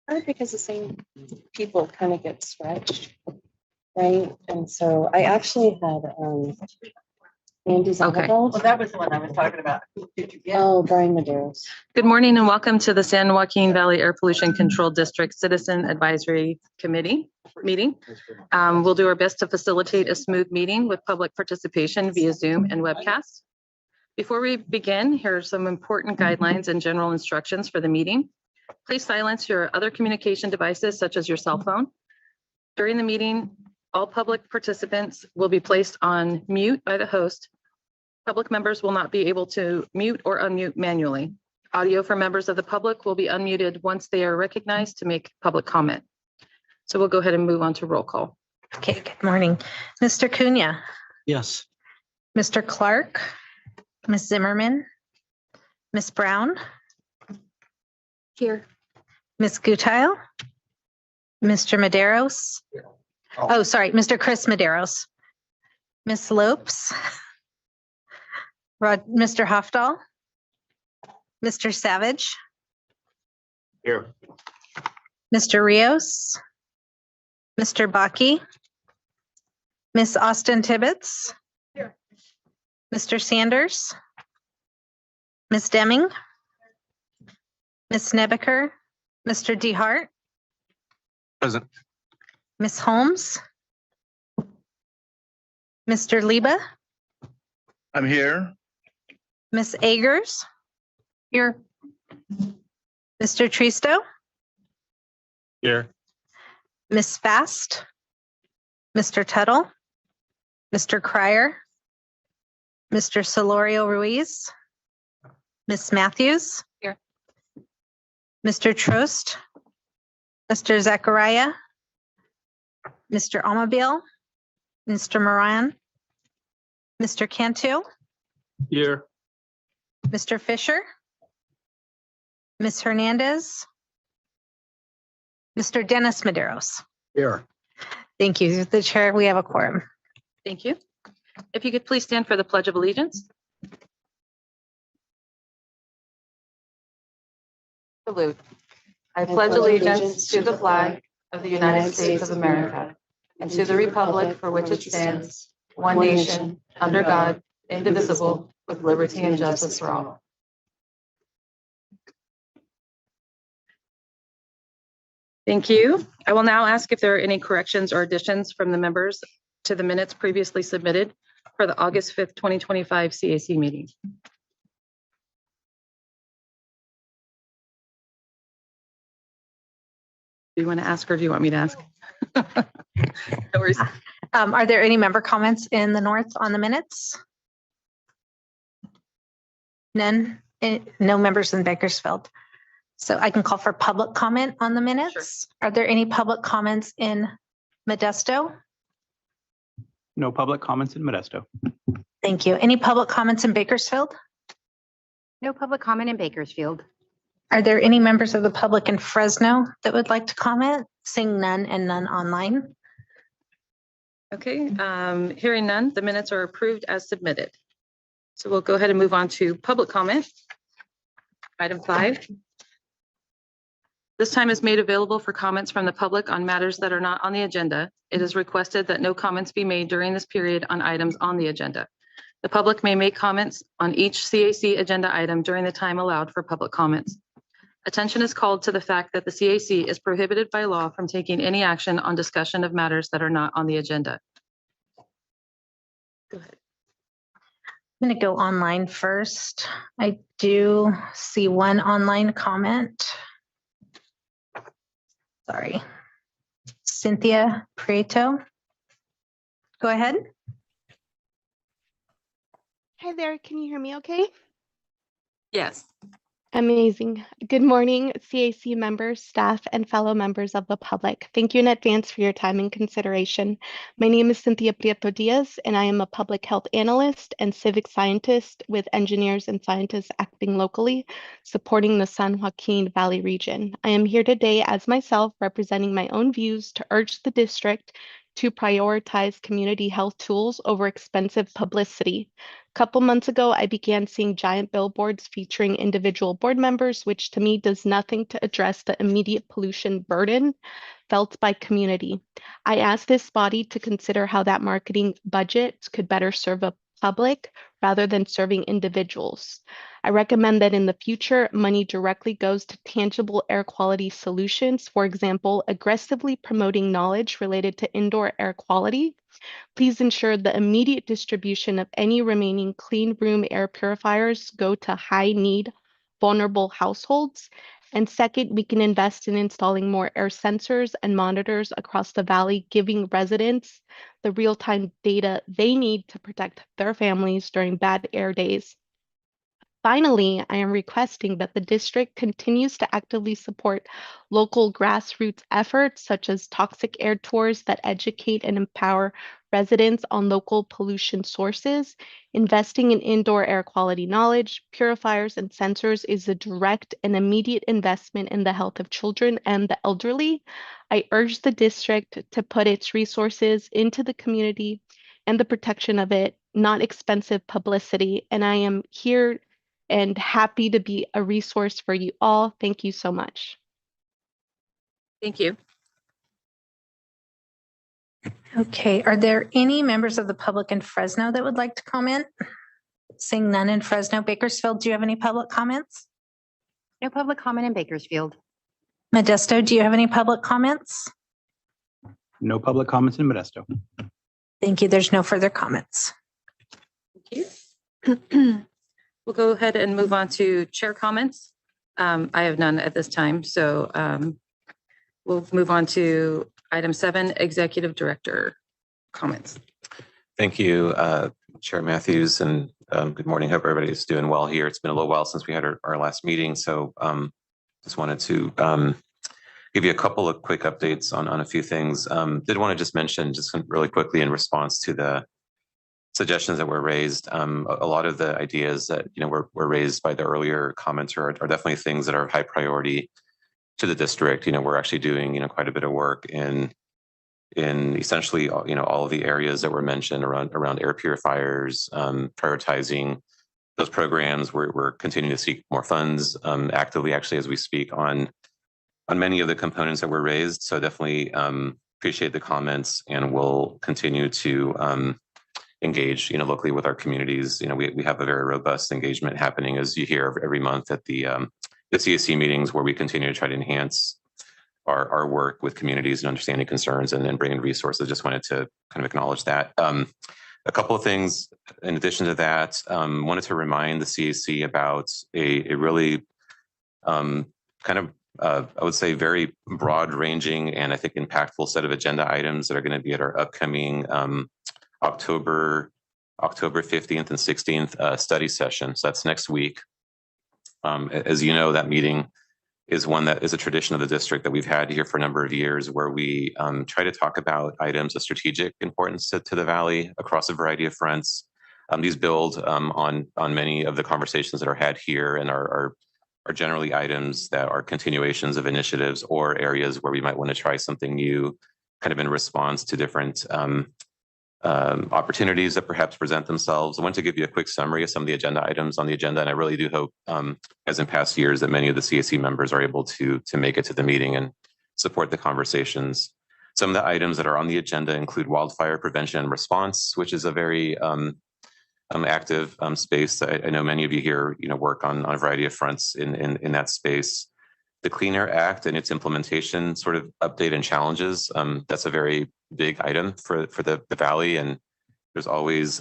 Probably because the same people kind of get stretched, right? And so I actually had Andy Zanderveld. Well, that was the one I was talking about. Who did you get? Oh, Brian Medeiros. Good morning and welcome to the San Joaquin Valley Air Pollution Control District Citizen Advisory Committee meeting. We'll do our best to facilitate a smooth meeting with public participation via Zoom and webcast. Before we begin, here are some important guidelines and general instructions for the meeting. Please silence your other communication devices such as your cell phone. During the meeting, all public participants will be placed on mute by the host. Public members will not be able to mute or unmute manually. Audio for members of the public will be unmuted once they are recognized to make public comment. So we'll go ahead and move on to roll call. Okay, good morning. Mr. Cunha. Yes. Mr. Clark. Ms. Zimmerman. Ms. Brown. Here. Ms. Gutile. Mr. Medeiros. Oh, sorry, Mr. Chris Medeiros. Ms. Lopes. Mr. Hofdahl. Mr. Savage. Here. Mr. Rios. Mr. Bakke. Ms. Austin Tibbetts. Here. Mr. Sanders. Ms. Deming. Ms. Nebeker. Mr. DeHart. Present. Ms. Holmes. Mr. Liba. I'm here. Ms. Agers. Here. Mr. Tristo. Here. Ms. Fast. Mr. Tuttle. Mr. Cryer. Mr. Solorio Ruiz. Ms. Matthews. Here. Mr. Trost. Mr. Zachariah. Mr. Amabile. Mr. Moran. Mr. Cantu. Here. Mr. Fisher. Ms. Hernandez. Mr. Dennis Medeiros. Here. Thank you. The chair, we have a quorum. Thank you. If you could please stand for the Pledge of Allegiance. Salute. I pledge allegiance to the flag of the United States of America and to the republic for which it stands, one nation, under God, indivisible, with liberty and justice for all. Thank you. I will now ask if there are any corrections or additions from the members to the minutes previously submitted for the August 5th, 2025 CAC meeting. Do you want to ask or do you want me to ask? No worries. Are there any member comments in the north on the minutes? None? No members in Bakersfield. So I can call for public comment on the minutes. Sure. Are there any public comments in Modesto? No public comments in Modesto. Thank you. Any public comments in Bakersfield? No public comment in Bakersfield. Are there any members of the public in Fresno that would like to comment? Seeing none and none online. Okay, hearing none, the minutes are approved as submitted. So we'll go ahead and move on to public comment. Item 5. This time is made available for comments from the public on matters that are not on the agenda. It is requested that no comments be made during this period on items on the agenda. The public may make comments on each CAC agenda item during the time allowed for public comments. Attention is called to the fact that the CAC is prohibited by law from taking any action on discussion of matters that are not on the agenda. Go ahead. I'm going to go online first. I do see one online comment. Sorry. Cynthia Prieto. Go ahead. Hi there, can you hear me okay? Yes. Amazing. Good morning, CAC members, staff, and fellow members of the public. Thank you in advance for your time and consideration. My name is Cynthia Prieto Diaz, and I am a public health analyst and civic scientist with engineers and scientists acting locally, supporting the San Joaquin Valley region. I am here today as myself, representing my own views to urge the district to prioritize community health tools over expensive publicity. A couple months ago, I began seeing giant billboards featuring individual board members, which to me does nothing to address the immediate pollution burden felt by community. I asked this body to consider how that marketing budget could better serve a public rather than serving individuals. I recommend that in the future, money directly goes to tangible air quality solutions. For example, aggressively promoting knowledge related to indoor air quality. Please ensure the immediate distribution of any remaining clean room air purifiers go to high need vulnerable households. And second, we can invest in installing more air sensors and monitors across the valley, giving residents the real-time data they need to protect their families during bad air days. Finally, I am requesting that the district continues to actively support local grassroots efforts such as toxic air tours that educate and empower residents on local pollution sources. Investing in indoor air quality knowledge, purifiers, and sensors is a direct and immediate investment in the health of children and the elderly. I urge the district to put its resources into the community and the protection of it, not expensive publicity. And I am here and happy to be a resource for you all. Thank you so much. Thank you. Okay, are there any members of the public in Fresno that would like to comment? Seeing none in Fresno. Bakersfield, do you have any public comments? No public comment in Bakersfield. Modesto, do you have any public comments? No public comments in Modesto. Thank you. There's no further comments. Thank you. We'll go ahead and move on to chair comments. I have none at this time, so we'll move on to item 7, executive director comments. Thank you, Chair Matthews, and good morning. Hope everybody's doing well here. It's been a little while since we had our last meeting, so just wanted to give you a couple of quick updates on a few things. Did want to just mention just really quickly in response to the suggestions that were raised. A lot of the ideas that were raised by the earlier commenter are definitely things that are high priority to the district. We're actually doing quite a bit of work in essentially all of the areas that were mentioned around air purifiers, prioritizing those programs. We're continuing to seek more funds actively, actually, as we speak on many of the components that were raised. So definitely appreciate the comments, and we'll continue to engage locally with our communities. We have a very robust engagement happening, as you hear, every month at the CAC meetings, where we continue to try to enhance our work with communities and understanding concerns and then bring in resources. Just wanted to kind of acknowledge that. A couple of things in addition to that, wanted to remind the CAC about a really kind of I would say very broad ranging and I think impactful set of agenda items that are going to be at our upcoming October 15th and 16th study session. So that's next week. As you know, that meeting is one that is a tradition of the district that we've had here for a number of years, where we try to talk about items of strategic importance to the Valley across a variety of fronts. These build on many of the conversations that are had here and are generally items that are continuations of initiatives or areas where we might want to try something new, kind of in response to different opportunities that perhaps present themselves. I want to give you a quick summary of some of the agenda items on the agenda, and I really do hope, as in past years, that many of the CAC members are able to make it to the meeting and support the conversations. Some of the items that are on the agenda include wildfire prevention and response, which is a very active space. I know many of you here, work on a variety of fronts in that space. The Clean Air Act and its implementation sort of update and challenges. That's a very big item for the Valley, and there's always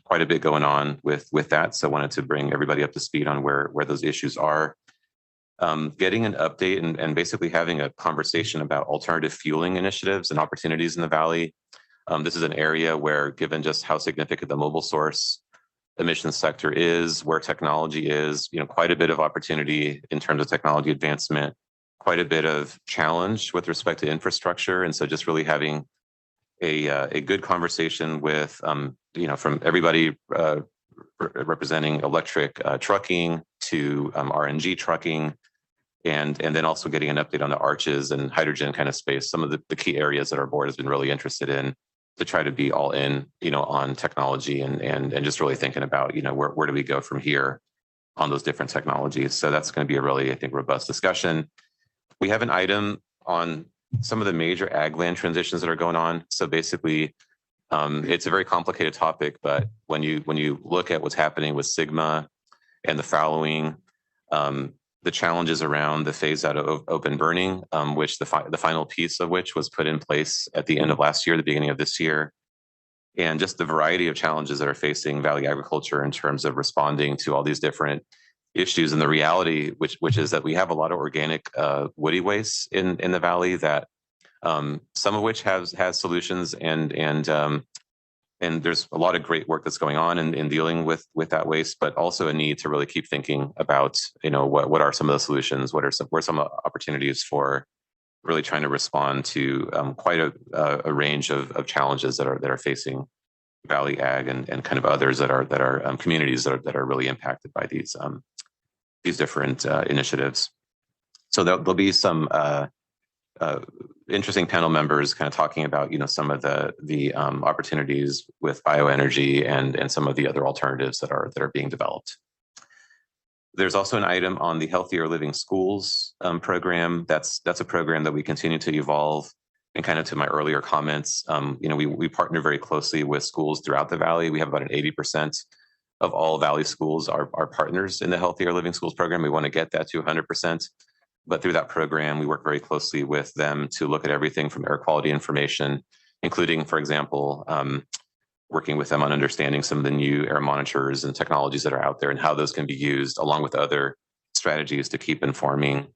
quite a bit going on with that. So I wanted to bring everybody up to speed on where those issues are. Getting an update and basically having a conversation about alternative fueling initiatives and opportunities in the Valley. This is an area where, given just how significant the mobile source emissions sector is, where technology is, quite a bit of opportunity in terms of technology advancement, quite a bit of challenge with respect to infrastructure. And so just really having a good conversation with, from everybody representing electric trucking to RNG trucking, and then also getting an update on the arches and hydrogen kind of space, some of the key areas that our board has been really interested in to try to be all in, on technology and just really thinking about, where do we go from here on those different technologies. So that's going to be a really, I think, robust discussion. We have an item on some of the major ag land transitions that are going on. So basically, it's a very complicated topic, but when you look at what's happening with Sigma and the fallowing, the challenges around the phase out of open burning, which the final piece of which was put in place at the end of last year, the beginning of this year, and just the variety of challenges that are facing Valley agriculture in terms of responding to all these different issues. And the reality, which is that we have a lot of organic woody waste in the Valley that some of which has solutions and there's a lot of great work that's going on in dealing with that waste, but also a need to really keep thinking about, what are some of the solutions, what are some opportunities for really trying to respond to quite a range of challenges that are facing Valley Ag and kind of others that are communities that are really impacted by these different initiatives. So there'll be some interesting panel members kind of talking about, some of the opportunities with bioenergy and some of the other alternatives that are being developed. There's also an item on the Healthier Living Schools program. That's a program that we continue to evolve. And kind of to my earlier comments, we partner very closely with schools throughout the Valley. We have about an 80% of all Valley schools are partners in the Healthier Living Schools program. We want to get that to 100%. But through that program, we work very closely with them to look at everything from air quality information, including, for example, working with them on understanding some of the new air monitors and technologies that are out there and how those can be used, along with other strategies to keep informing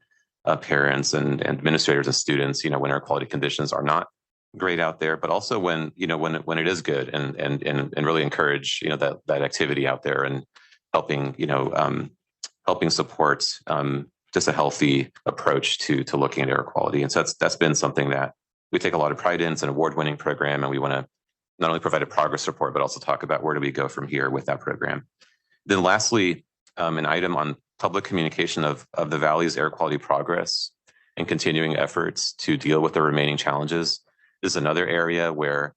parents and administrators and students, when air quality conditions are not great out there, but also when it is good and really encourage, that activity out there and helping support just a healthy approach to looking at air quality. And so that's been something that we take a lot of pride in. It's an award-winning program, and we want to not only provide a progress report, but also talk about where do we go from here with that program. Then lastly, an item on public communication of the Valley's air quality progress and continuing efforts to deal with the remaining challenges. This is another area where,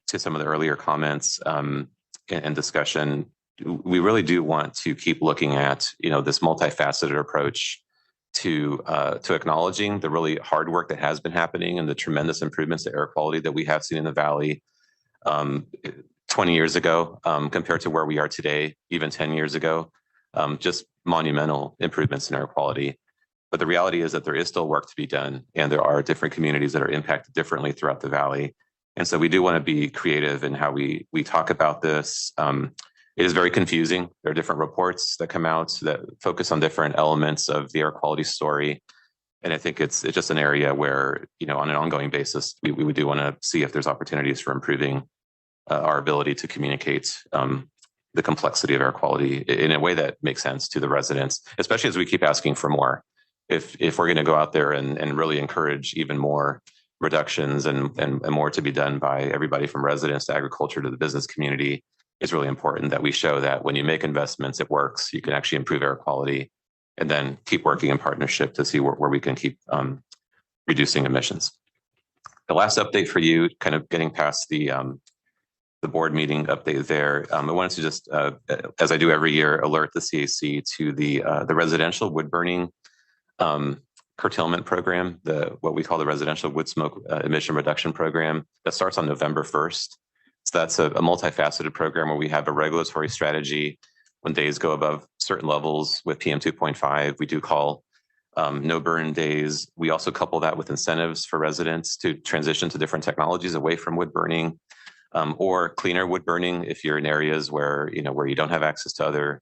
to some of the earlier comments and discussion, we really do want to keep looking at, this multifaceted approach to acknowledging the really hard work that has been happening and the tremendous improvements to air quality that we have seen in the Valley 20 years ago compared to where we are today, even 10 years ago, just monumental improvements in air quality. But the reality is that there is still work to be done, and there are different communities that are impacted differently throughout the Valley. And so we do want to be creative in how we talk about this. It is very confusing. There are different reports that come out that focus on different elements of the air quality story. And I think it's just an area where, on an ongoing basis, we do want to see if there's opportunities for improving our ability to communicate the complexity of air quality in a way that makes sense to the residents, especially as we keep asking for more. If we're going to go out there and really encourage even more reductions and more to be done by everybody from residents to agriculture to the business community, it's really important that we show that when you make investments, it works. You can actually improve air quality, and then keep working in partnership to see where we can keep reducing emissions. The last update for you, kind of getting past the board meeting update there, I wanted to just, as I do every year, alert the CAC to the residential wood burning curtailment program, what we call the residential wood smoke emission reduction program that starts on November 1st. So that's a multifaceted program where we have a regulatory strategy. When days go above certain levels with PM 2.5, we do call no burn days. We also couple that with incentives for residents to transition to different technologies away from wood burning or cleaner wood burning if you're in areas where you don't have access to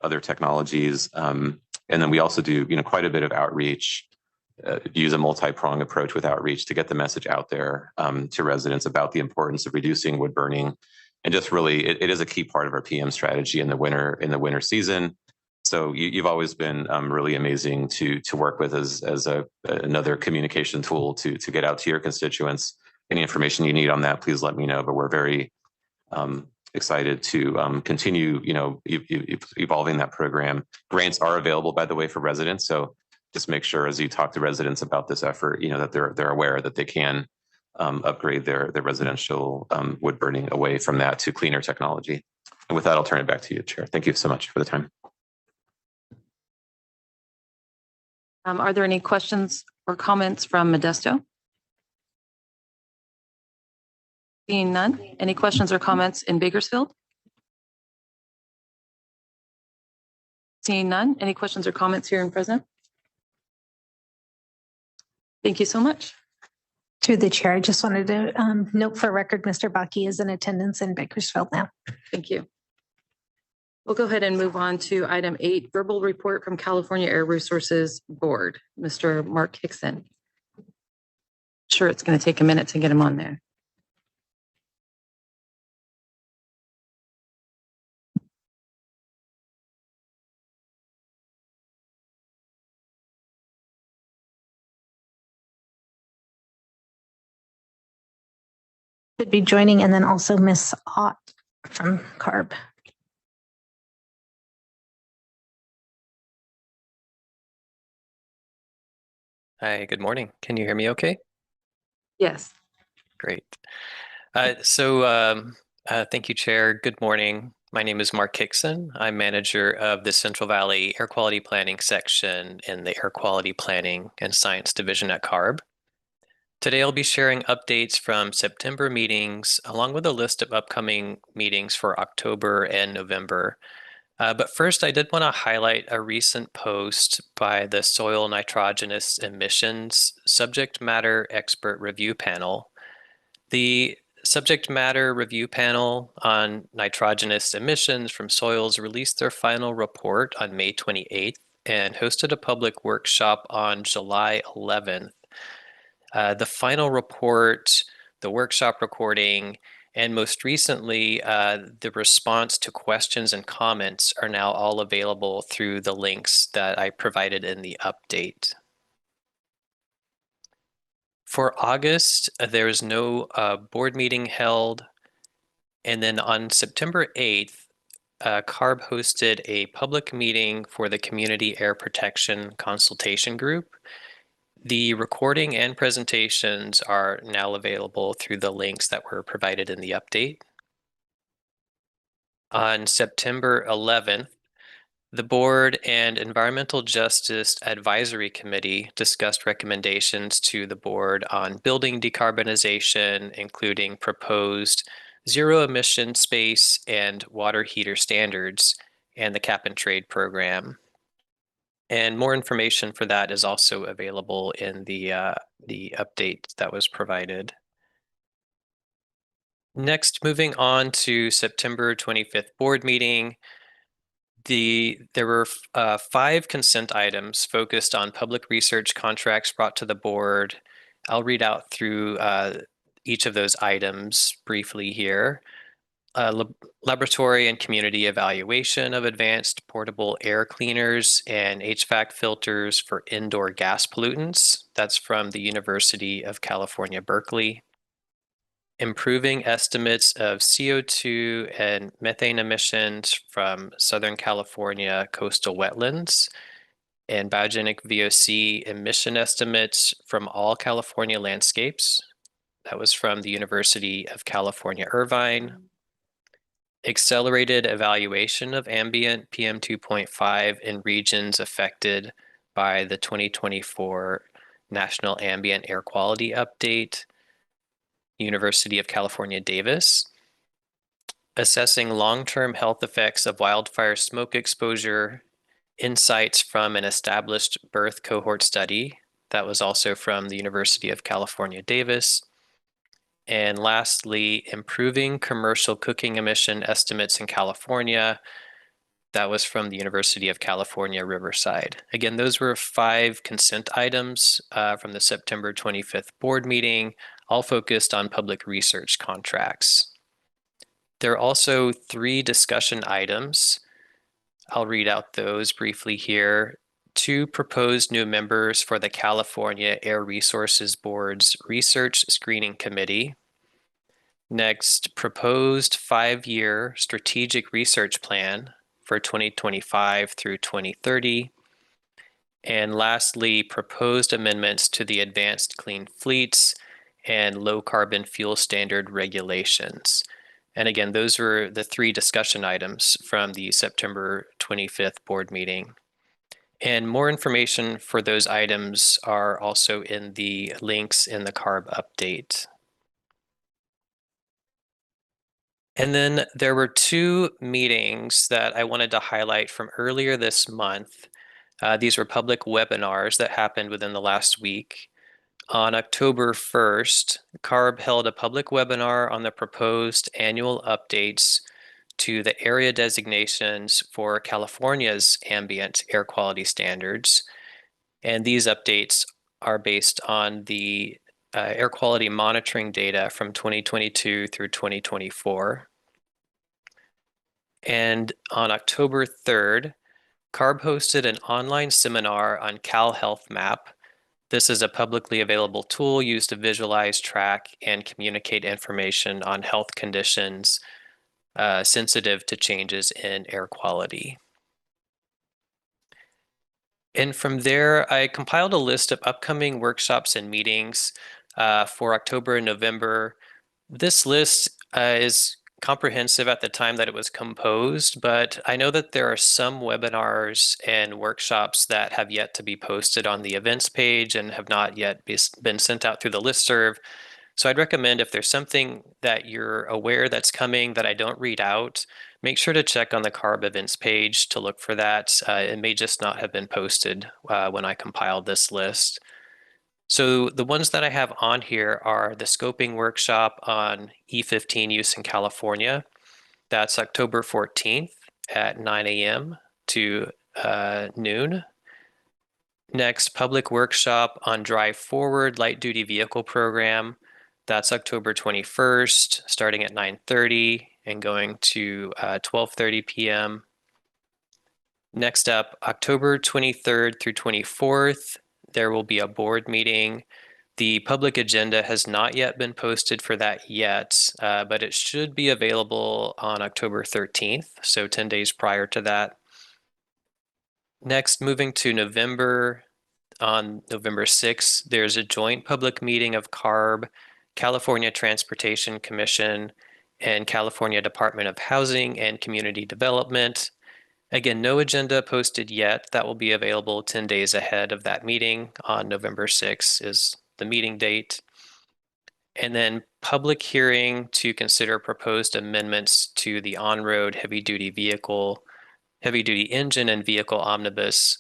other technologies. And then we also do quite a bit of outreach. Use a multi-pronged approach with outreach to get the message out there to residents about the importance of reducing wood burning. And just really, it is a key part of our PM strategy in the winter season. So you've always been really amazing to work with as another communication tool to get out to your constituents. Any information you need on that, please let me know. But we're very excited to continue, evolving that program. Grants are available, by the way, for residents. So just make sure as you talk to residents about this effort, you know, that they're aware that they can upgrade their residential wood burning away from that to cleaner technology. And with that, I'll turn it back to you, Chair. Thank you so much for the time. Are there any questions or comments from Modesto? Seeing none, any questions or comments in Bakersfield? Seeing none, any questions or comments here in Fresno? Thank you so much. Through the chair, I just wanted to note for record, Mr. Baki is in attendance in Bakersfield now. Thank you. We'll go ahead and move on to item 8, verbal report from California Air Resources Board, Mr. Mark Hickson. Sure, it's going to take a minute to get him on there. Should be joining, and then also Miss Ott from CARB. Hi, good morning. Can you hear me okay? Yes. Great. Thank you, Chair. Good morning. My name is Mark Hickson. I'm manager of the Central Valley Air Quality Planning section in the Air Quality Planning and Science Division at CARB. Today, I'll be sharing updates from September meetings, along with a list of upcoming meetings for October and November. But first, I did want to highlight a recent post by the Soil Nitrogenous Emissions Subject Matter Expert Review Panel. The Subject Matter Review Panel on nitrogenous emissions from soils released their final report on May 28th and hosted a public workshop on July 11th. The final report, the workshop recording, and most recently, the response to questions and comments are now all available through the links that I provided in the update. For August, there is no board meeting held. And then on September 8th, CARB hosted a public meeting for the Community Air Protection Consultation Group. The recording and presentations are now available through the links that were provided in the update. On September 11th, the Board and Environmental Justice Advisory Committee discussed recommendations to the Board on building decarbonization, including proposed zero emission space and water heater standards and the cap and trade program. And more information for that is also available in the update that was provided. Next, moving on to September 25th board meeting. There were 5 consent items focused on public research contracts brought to the board. I'll read out through each of those items briefly here. Laboratory and community evaluation of advanced portable air cleaners and HVAC filters for indoor gas pollutants. That's from the University of California, Berkeley. Improving estimates of CO2 and methane emissions from Southern California coastal wetlands, and biogenic VOC emission estimates from all California landscapes. That was from the University of California, Irvine. Accelerated evaluation of ambient PM2.5 in regions affected by the 2024 National Ambient Air Quality Update, University of California, Davis. Assessing long-term health effects of wildfire smoke exposure, insights from an established birth cohort study. That was also from the University of California, Davis. And lastly, improving commercial cooking emission estimates in California. That was from the University of California, Riverside. Again, those were 5 consent items from the September 25th board meeting, all focused on public research contracts. There are also 3 discussion items. I'll read out those briefly here. 2 proposed new members for the California Air Resources Board's Research Screening Committee. Next, proposed 5-year strategic research plan for 2025 through 2030. And lastly, proposed amendments to the Advanced Clean Fleets and Low Carbon Fuel Standard regulations. And again, those were the 3 discussion items from the September 25th board meeting. And more information for those items are also in the links in the CARB update. And then there were 2 meetings that I wanted to highlight from earlier this month. These were public webinars that happened within the last week. On October 1st, CARB held a public webinar on the proposed annual updates to the area designations for California's ambient air quality standards. And these updates are based on the air quality monitoring data from 2022 through 2024. And on October 3rd, CARB hosted an online seminar on Cal Health Map. This is a publicly available tool used to visualize, track, and communicate information on health conditions sensitive to changes in air quality. And from there, I compiled a list of upcoming workshops and meetings for October and November. This list is comprehensive at the time that it was composed, but I know that there are some webinars and workshops that have yet to be posted on the events page and have not yet been sent out through the listserv. So I'd recommend if there's something that you're aware that's coming that I don't read out, make sure to check on the CARB events page to look for that. It may just not have been posted when I compiled this list. So the ones that I have on here are the scoping workshop on E15 use in California. That's October 14th at 9 a.m. to noon. Next, public workshop on Drive Forward light duty vehicle program. That's October 21st, starting at 9:30 and going to 12:30 p.m. Next up, October 23rd through 24th, there will be a board meeting. The public agenda has not yet been posted for that yet, but it should be available on October 13th, so 10 days prior to that. Next, moving to November, on November 6th, there's a joint public meeting of CARB, California Transportation Commission, and California Department of Housing and Community Development. Again, no agenda posted yet. That will be available 10 days ahead of that meeting. On November 6th is the meeting date. And then public hearing to consider proposed amendments to the on-road heavy-duty engine and vehicle omnibus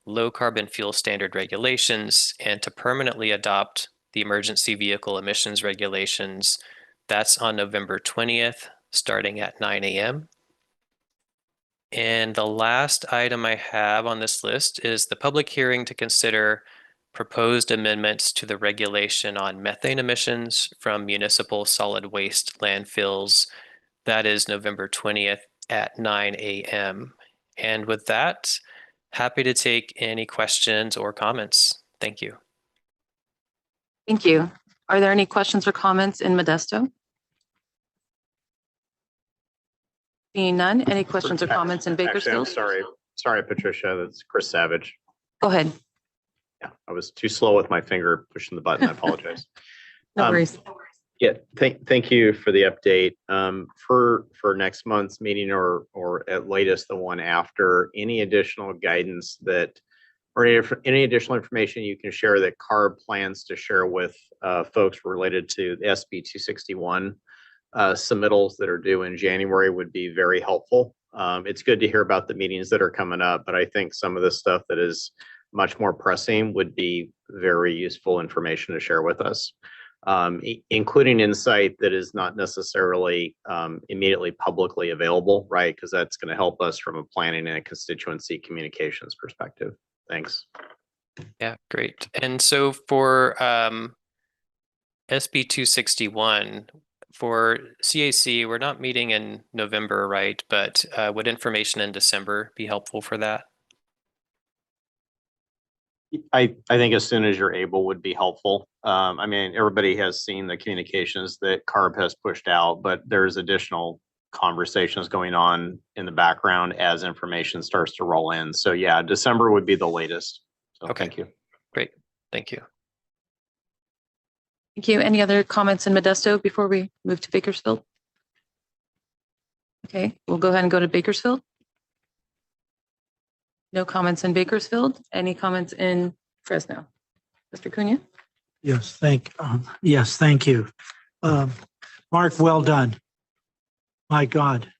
low carbon fuel standard regulations and to permanently adopt the emergency vehicle emissions regulations. That's on November 20th, starting at 9 a.m. And the last item I have on this list is the public hearing to consider proposed amendments to the regulation on methane emissions from municipal solid waste landfills. That is November 20th at 9 a.m. And with that, happy to take any questions or comments. Thank you. Thank you. Are there any questions or comments in Modesto? Seeing none, any questions or comments in Actually, I'm Bakersfield? sorry, Patricia, that's Chris Savage. Go ahead. Yeah, I was too slow with my finger pushing the button. I apologize. No worries. Yeah, thank you for the update. For next month's meeting or at latest the one after, any additional guidance that or any additional information you can share that CARB plans to share with folks related to the SB 261 submittals that are due in January would be very helpful. It's good to hear about the meetings that are coming up, but I think some of the stuff that is much more pressing would be very useful information to share with us. Including insight that is not necessarily immediately publicly available, right? Because that's going to help us from a planning and a constituency communications perspective. Thanks. Yeah, great. And so for SB 261, for CAC, we're not meeting in November, right? But would information in December be helpful for that? I think as soon as you're able would be helpful. I mean, everybody has seen the communications that CARB has pushed out, but there's additional conversations going on in the background as information starts to roll in. So yeah, December would be the latest. So Okay. Thank you. Great. Thank you. Thank you. Any other comments in Modesto before we move to Bakersfield? Okay, we'll go ahead and go to Bakersfield. No comments in Bakersfield. Any comments in Fresno? Mr. Cunha? Yes, thank you. Mark, well done. My God.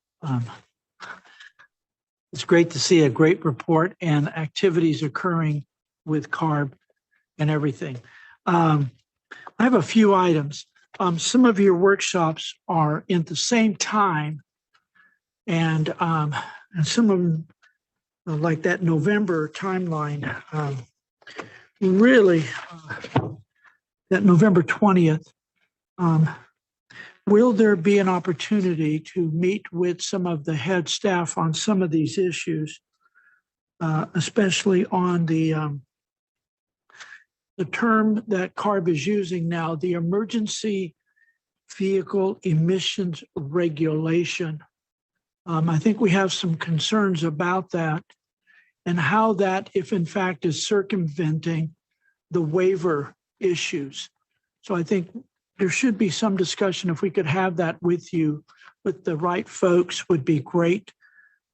It's great to see a great report and activities occurring with CARB and everything. I have a few items. Some of your workshops are in the same time, and some of them, like that November timeline, really, that November 20th, will there be an opportunity to meet with some of the head staff on some of these issues, especially on the term that CARB is using now, the Emergency Vehicle Emissions Regulation? I think we have some concerns about that and how that, if in fact, is circumventing the waiver issues. So I think there should be some discussion. If we could have that with you, with the right folks, would be great,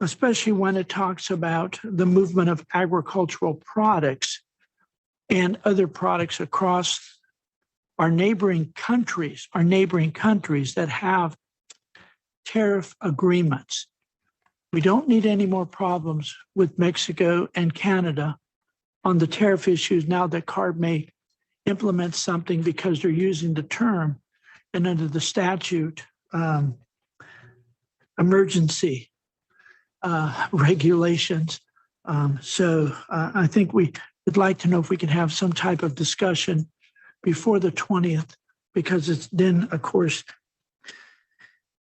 especially when it talks about the movement of agricultural products and other products across our neighboring countries that have tariff agreements. We don't need any more problems with Mexico and Canada on the tariff issues now that CARB may implement something because they're using the term and under the statute emergency regulations. So I think we would like to know if we can have some type of discussion before the 20th, because it's then, of course,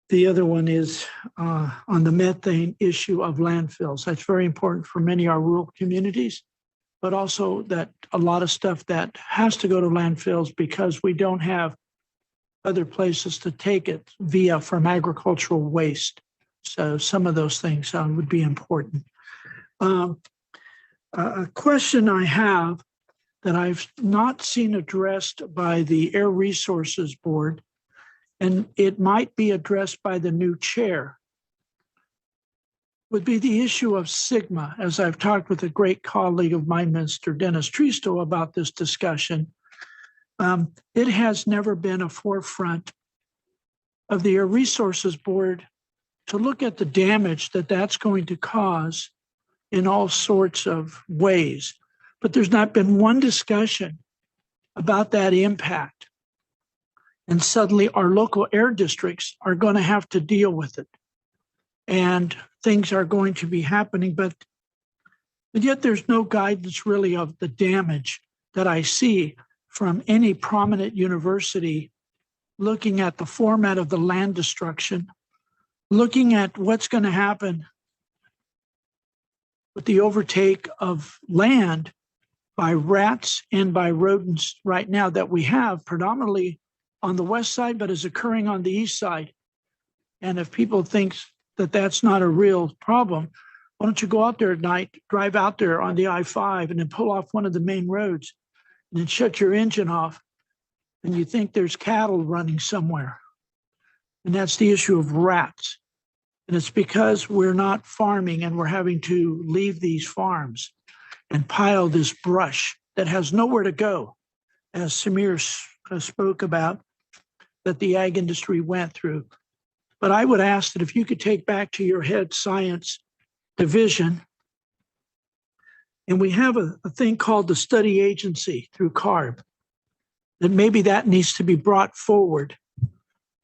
the other one is on the methane issue of landfills. That's very important for many of our rural communities, but also that a lot of stuff that has to go to landfills because we don't have other places to take it from agricultural waste. So some of those things would be important. A question I have that I've not seen addressed by the Air Resources Board, and it might be addressed by the new chair, would be the issue of SGMA. As I've talked with a great colleague of mine, Mr. Dennis Tristo, about this discussion, it has never been a forefront of the Air Resources Board to look at the damage that that's going to cause in all sorts of ways. But there's not been one discussion about that impact. And suddenly our local air districts are going to have to deal with it. And things are going to be happening, but yet there's no guidance really of the damage that I see from any prominent university looking at the format of the land destruction, looking at what's going to happen with the overtake of land by rats and by rodents right now that we have predominantly on the west side, but is occurring on the east side. And if people think that that's not a real problem, why don't you go out there at night, drive out there on the I-5 and then pull off one of the main roads and then shut your engine off and you think there's cattle running somewhere. And that's the issue of rats. And it's because we're not farming and we're having to leave these farms and pile this brush that has nowhere to go, as Samir spoke about, that the ag industry went through. But I would ask that if you could take back to your head science division, and we have a thing called the study agency through CARB, that maybe that needs to be brought forward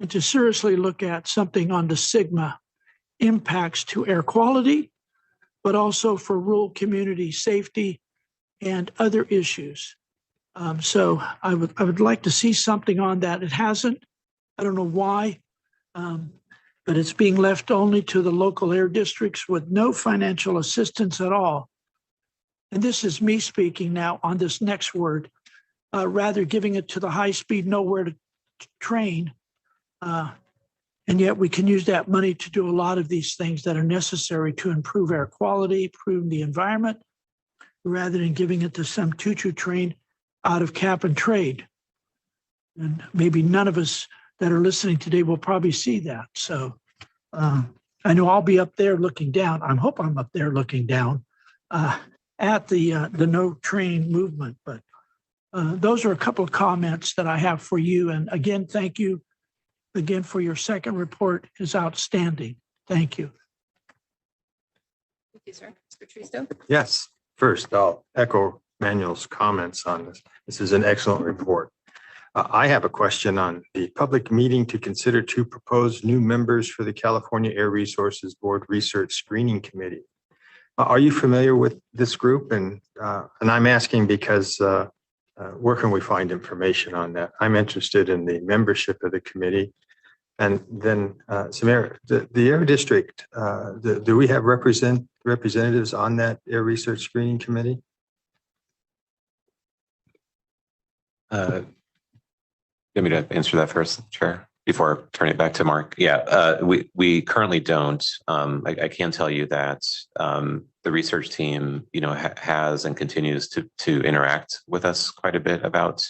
and to seriously look at something on the SGMA impacts to air quality, but also for rural community safety and other issues. So I would like to see something on that. It hasn't. I don't know why, but it's being left only to the local air districts with no financial assistance at all. And this is me speaking now on this next word, rather giving it to the high-speed nowhere to train. And yet we can use that money to do a lot of these things that are necessary to improve air quality, improve the environment, rather than giving it to some choo-choo train out of cap and trade. And maybe none of us that are listening today will probably see that. So I know I'll be up there looking down. I hope I'm up there looking down at the no train movement. But those are a couple of comments that I have for you. And again, thank you again for your second report is outstanding. Thank you. Thank you, sir. Mr. Tristo? Yes, first, I'll echo Manuel's comments on this. This is an excellent report. I have a question on the public meeting to consider to propose new members for the California Air Resources Board Research Screening Committee. Are you familiar with this group? And I'm asking because where can we find information on that? I'm interested in the membership of the committee. And then, Samir, the Air District, do we have representatives on that Air Research Screening Committee? Let me to answer that first, Chair, before I turn it back to Mark. Yeah, we currently don't. I can tell you that the research team, has and continues to interact with us quite a bit about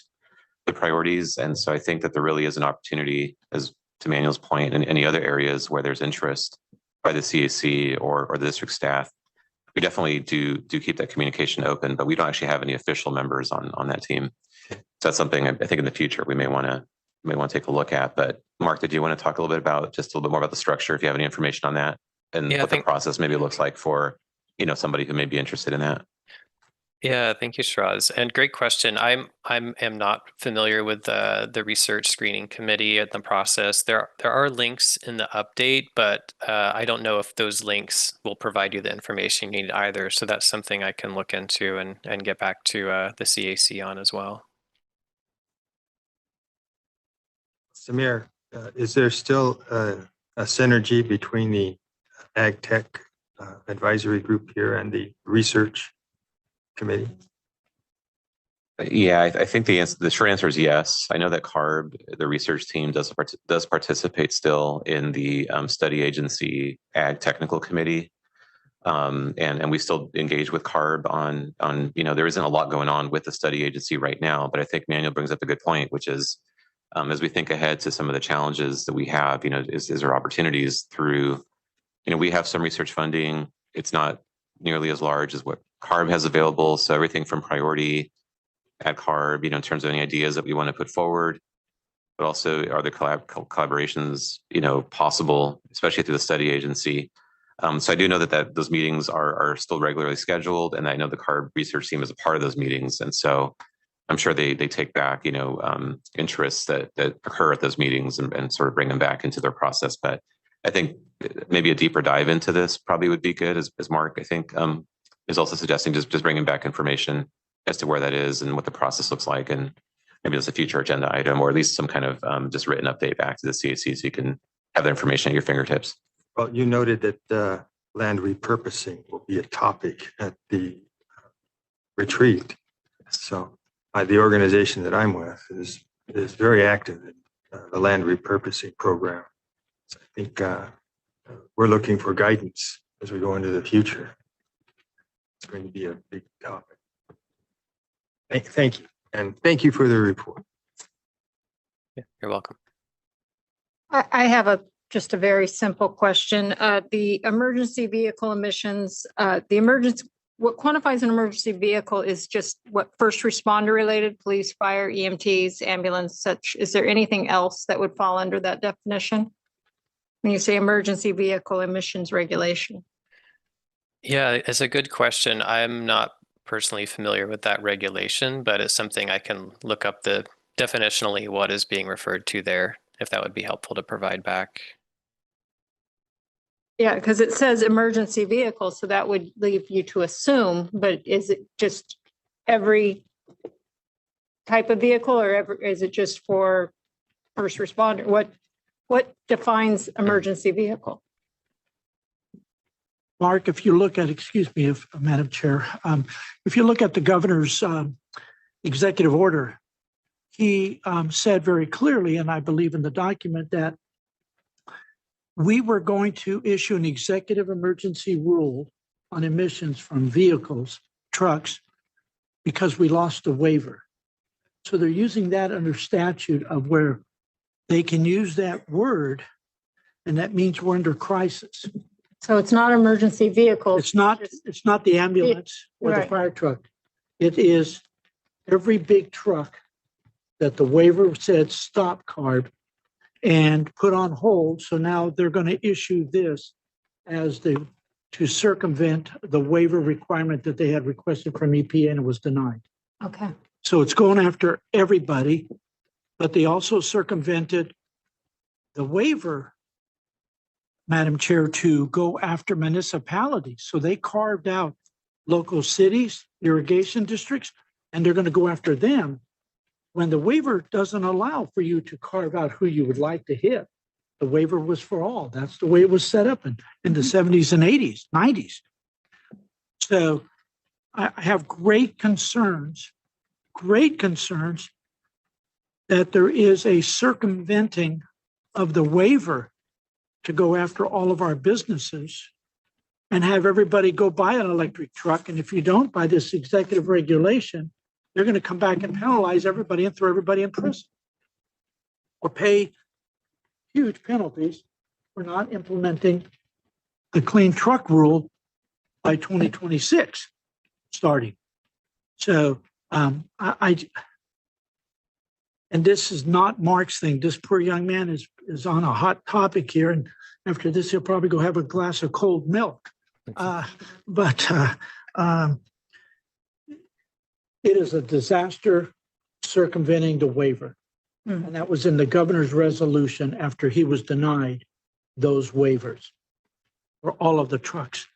the priorities. And so I think that there really is an opportunity, as to Manuel's point, in any other areas where there's interest by the CAC or the district staff. We definitely do keep that communication open, but we don't actually have any official members on that team. So that's something I think in the future we may want to take a look at. But Mark, did you want to talk a little bit about just a little bit more about the structure, if you have any information on that, and what the process maybe looks like for somebody who may be interested in that? Yeah, thank you, Shiraz. And great question. I am not familiar with the research screening committee and the process. There are links in the update, but I don't know if those links will provide you the information you need either. So that's something I can look into and get back to the CAC on as well. Samir, is there still a synergy between the Ag Tech advisory group here and the research committee? Yeah, I think the short answer is yes. I know that CARB, the research team, does participate still in the study agency Ag Technical Committee, and we still engage with CARB on there isn't a lot going on with the study agency right now, but I think Manuel brings up a good point, which is as we think ahead to some of the challenges that we have, is there opportunities through, we have some research funding. It's not nearly as large as what CARB has available. So everything from priority at CARB, in terms of any ideas that we want to put forward, but also are there collaborations, possible, especially through the study agency. So I do know that those meetings are still regularly scheduled, and I know the CARB research team is a part of those meetings. And so I'm sure they take back, interests that occur at those meetings and sort of bring them back into their process. But I think maybe a deeper dive into this probably would be good, as Mark, I think, is also suggesting just bringing back information as to where that is and what the process looks like. And maybe that's a future agenda item, or at least some kind of just written update back to the CAC so you can have that information at your fingertips. Well, you noted that land repurposing will be a topic at the retreat. So the organization that I'm with is very active in the land repurposing program. So I think we're looking for guidance as we go into the future. It's going to be a big topic. Thank you. And thank you for the report. Yeah, you're welcome. I have just a very simple question. The emergency vehicle emissions, what quantifies an emergency vehicle is just what first responder related, police, fire, EMTs, ambulance, such. Is there anything else that would fall under that definition when you say emergency vehicle emissions regulation? Yeah, it's a good question. I'm not personally familiar with that regulation, but it's something I can look up definitionally what is being referred to there, if that would be helpful to provide back. Yeah, because it says emergency vehicle, so that would leave you to assume, but is it just every type of vehicle, or is it just for first responder? What defines emergency vehicle? Mark, if you look at, excuse me, Madam Chair, if you look at the governor's executive order, he said very clearly, and I believe in the document, that we were going to issue an executive emergency rule on emissions from vehicles, trucks, because we lost the waiver. So they're using that under statute of where they can use that word, and that means we're under crisis. So it's not emergency vehicle. It's not the ambulance or the Right. fire truck. It is every big truck that the waiver said stop card and put on hold. So now they're going to issue this as to circumvent the waiver requirement that they had requested from EPA and it was denied. Okay. So it's going after everybody, but they also circumvented the waiver, Madam Chair, to go after municipalities. So they carved out local cities, irrigation districts, and they're going to go after them when the waiver doesn't allow for you to carve out who you would like to hit. The waiver was for all. That's the way it was set up in the 70s and 80s, 90s. So I have great concerns that there is a circumventing of the waiver to go after all of our businesses and have everybody go buy an electric truck. And if you don't buy this executive regulation, they're going to come back and penalize everybody and throw everybody in prison or pay huge penalties for not implementing the clean truck rule by 2026 starting. So and this is not Mark's thing. This poor young man is on a hot topic here. And after this, he'll probably go have a glass of cold milk. But it is a disaster circumventing the waiver. And that was in the governor's resolution after he was denied those waivers for all of the trucks.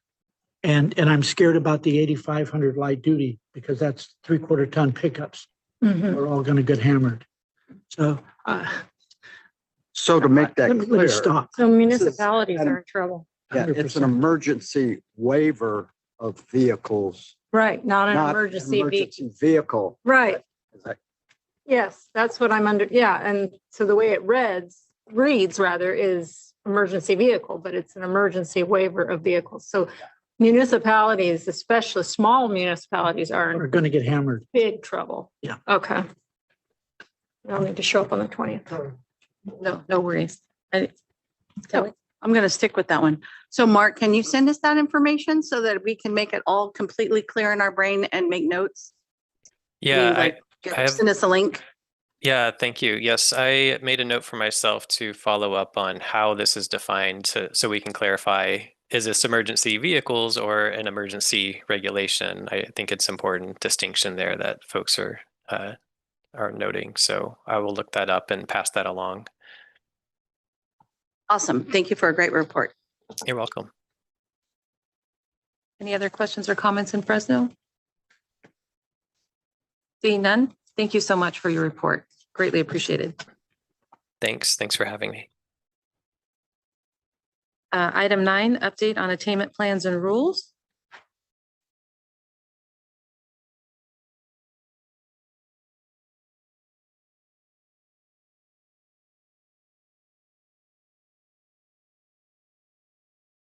And I'm scared about the 8,500 light duty because that's 3/4 ton pickups. Are all going to get hammered. So to make that let me clear, stop. So municipalities are in trouble. yeah, it's an 100%. emergency waiver of vehicles, Right, not an not emergency vehicle. vehicle. Right. Is that- Yes, that's what I'm under. Yeah. And so the way it reads rather is emergency vehicle, but it's an emergency waiver of vehicles. So municipalities, especially small municipalities, are Are in going to get hammered. big trouble. Yeah. Okay. They'll need to show up on the 20th. No worries. I'm going to stick with that one. So Mark, can you send us that information so that we can make it all completely clear in our brain and make notes? Yeah, Like, I have- send us a link. Yeah, thank you. Yes, I made a note for myself to follow up on how this is defined so we can clarify, is this emergency vehicles or an emergency regulation? I think it's important distinction there that folks are noting. So I will look that up and pass that along. Awesome. Thank you for a great report. You're welcome. Any other questions or comments in Fresno? Seeing none, thank you so much for your report. Greatly appreciated. Thanks for having me. Item 9, update on attainment plans and rules.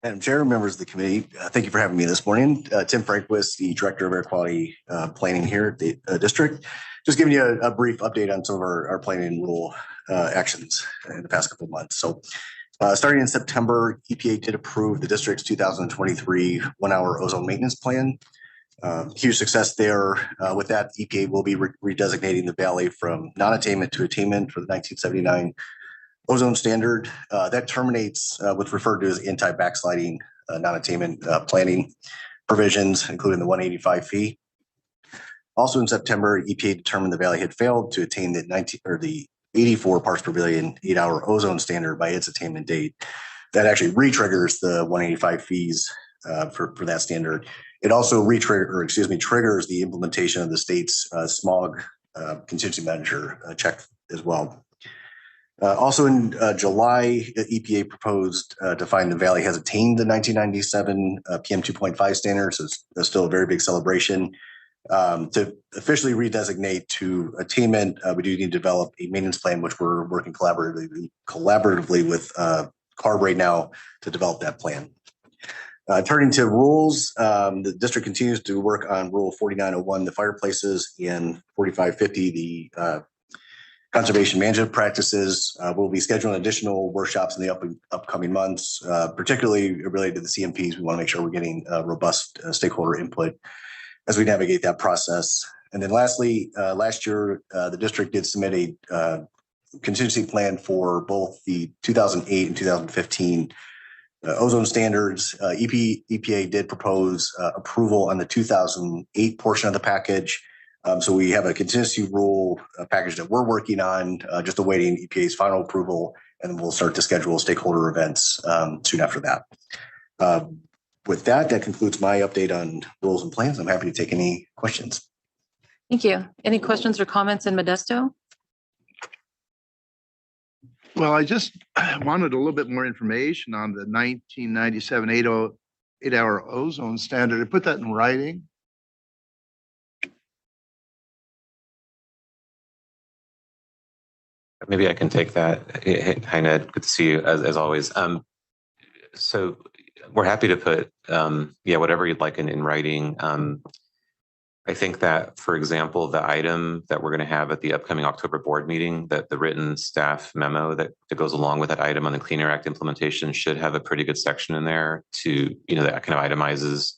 Madam Chair, members of the committee, thank you for having me this morning. Tim Franquist, the Director of Air Quality Planning here at the district. Just giving you a brief update on some of our planning rule actions in the past couple of months. So starting in September, EPA did approve the district's 2023 1-hour ozone maintenance plan. Huge success there. With that, EPA will be redesignating the valley from non-attainment to attainment for the 1979 ozone standard. That terminates what's referred to as anti-backsliding non-attainment planning provisions, including the 185 fee. Also in September, EPA determined the valley had failed to attain the 84 parts per billion 8-hour ozone standard by its attainment date. That actually re-triggers the 185 fees for that standard. It also triggers the implementation of the state's smog contingency measure check as well. Also in July, the EPA proposed to find the valley has attained the 1997 PM 2.5 standard, so it's still a very big celebration. To officially redesignate to attainment, we do need to develop a maintenance plan, which we're working collaboratively with CARB right now to develop that plan. Turning to rules, the district continues to work on Rule 4901, the fireplaces, and 4550, the conservation management practices. We'll be scheduling additional workshops in the upcoming months, particularly related to the CMPs. We want to make sure we're getting robust stakeholder input as we navigate that process. And then lastly, last year, the district did submit a contingency plan for both the 2008 and 2015 ozone standards. EPA did propose approval on the 2008 portion of the package. So we have a contingency rule package that we're working on, just awaiting EPA's final approval, and then we'll start to schedule stakeholder events soon after that. With that, that concludes my update on rules and plans. I'm happy to take any questions. Thank you. Any questions or comments in Modesto? Well, I just wanted a little bit more information on the 1997 8-hour ozone standard. I put that in writing. Maybe I can take that. Hi, Ned. Good to see you as always. So we're happy to put, whatever you'd like in writing. I think that, for example, the item that we're going to have at the upcoming October board meeting, that the written staff memo that goes along with that item on the Clean Air Act implementation should have a pretty good section in there to, that kind of itemizes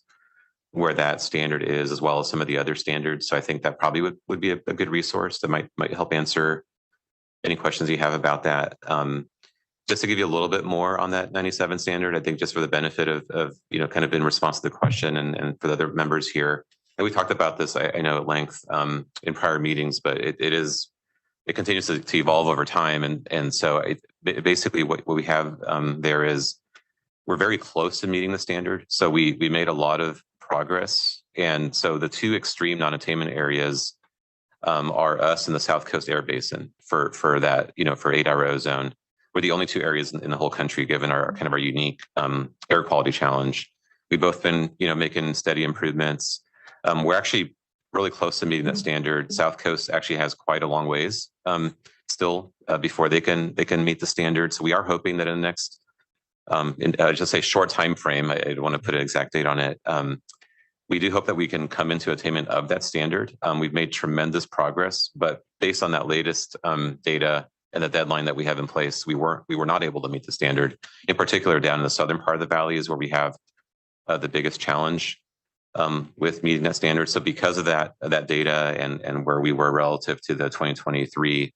where that standard is, as well as some of the other standards. So I think that probably would be a good resource that might help answer any questions you have about that. Just to give you a little bit more on that 97 standard, I think just for the benefit of kind of in response to the question and for the other members here. And we talked about this, I know, at length in prior meetings, but it continues to evolve over time. And so basically what we have there is we're very close to meeting the standard. So we made a lot of progress. And so the two extreme non-attainment areas are us and the South Coast Air Basin for that, for 8-hour ozone. We're the only two areas in the whole country, given our kind of our unique air quality challenge. We've both been, making steady improvements. We're actually really close to meeting that standard. South Coast actually has quite a long ways still before they can meet the standard. So we are hoping that in the next, just say short time frame, I don't want to put an exact date on it. We do hope that we can come into attainment of that standard. We've made tremendous progress, but based on that latest data and the deadline that we have in place, we were not able to meet the standard. In particular, down in the southern part of the valley is where we have the biggest challenge with meeting that standard. So because of that data and where we were relative to the 2023-24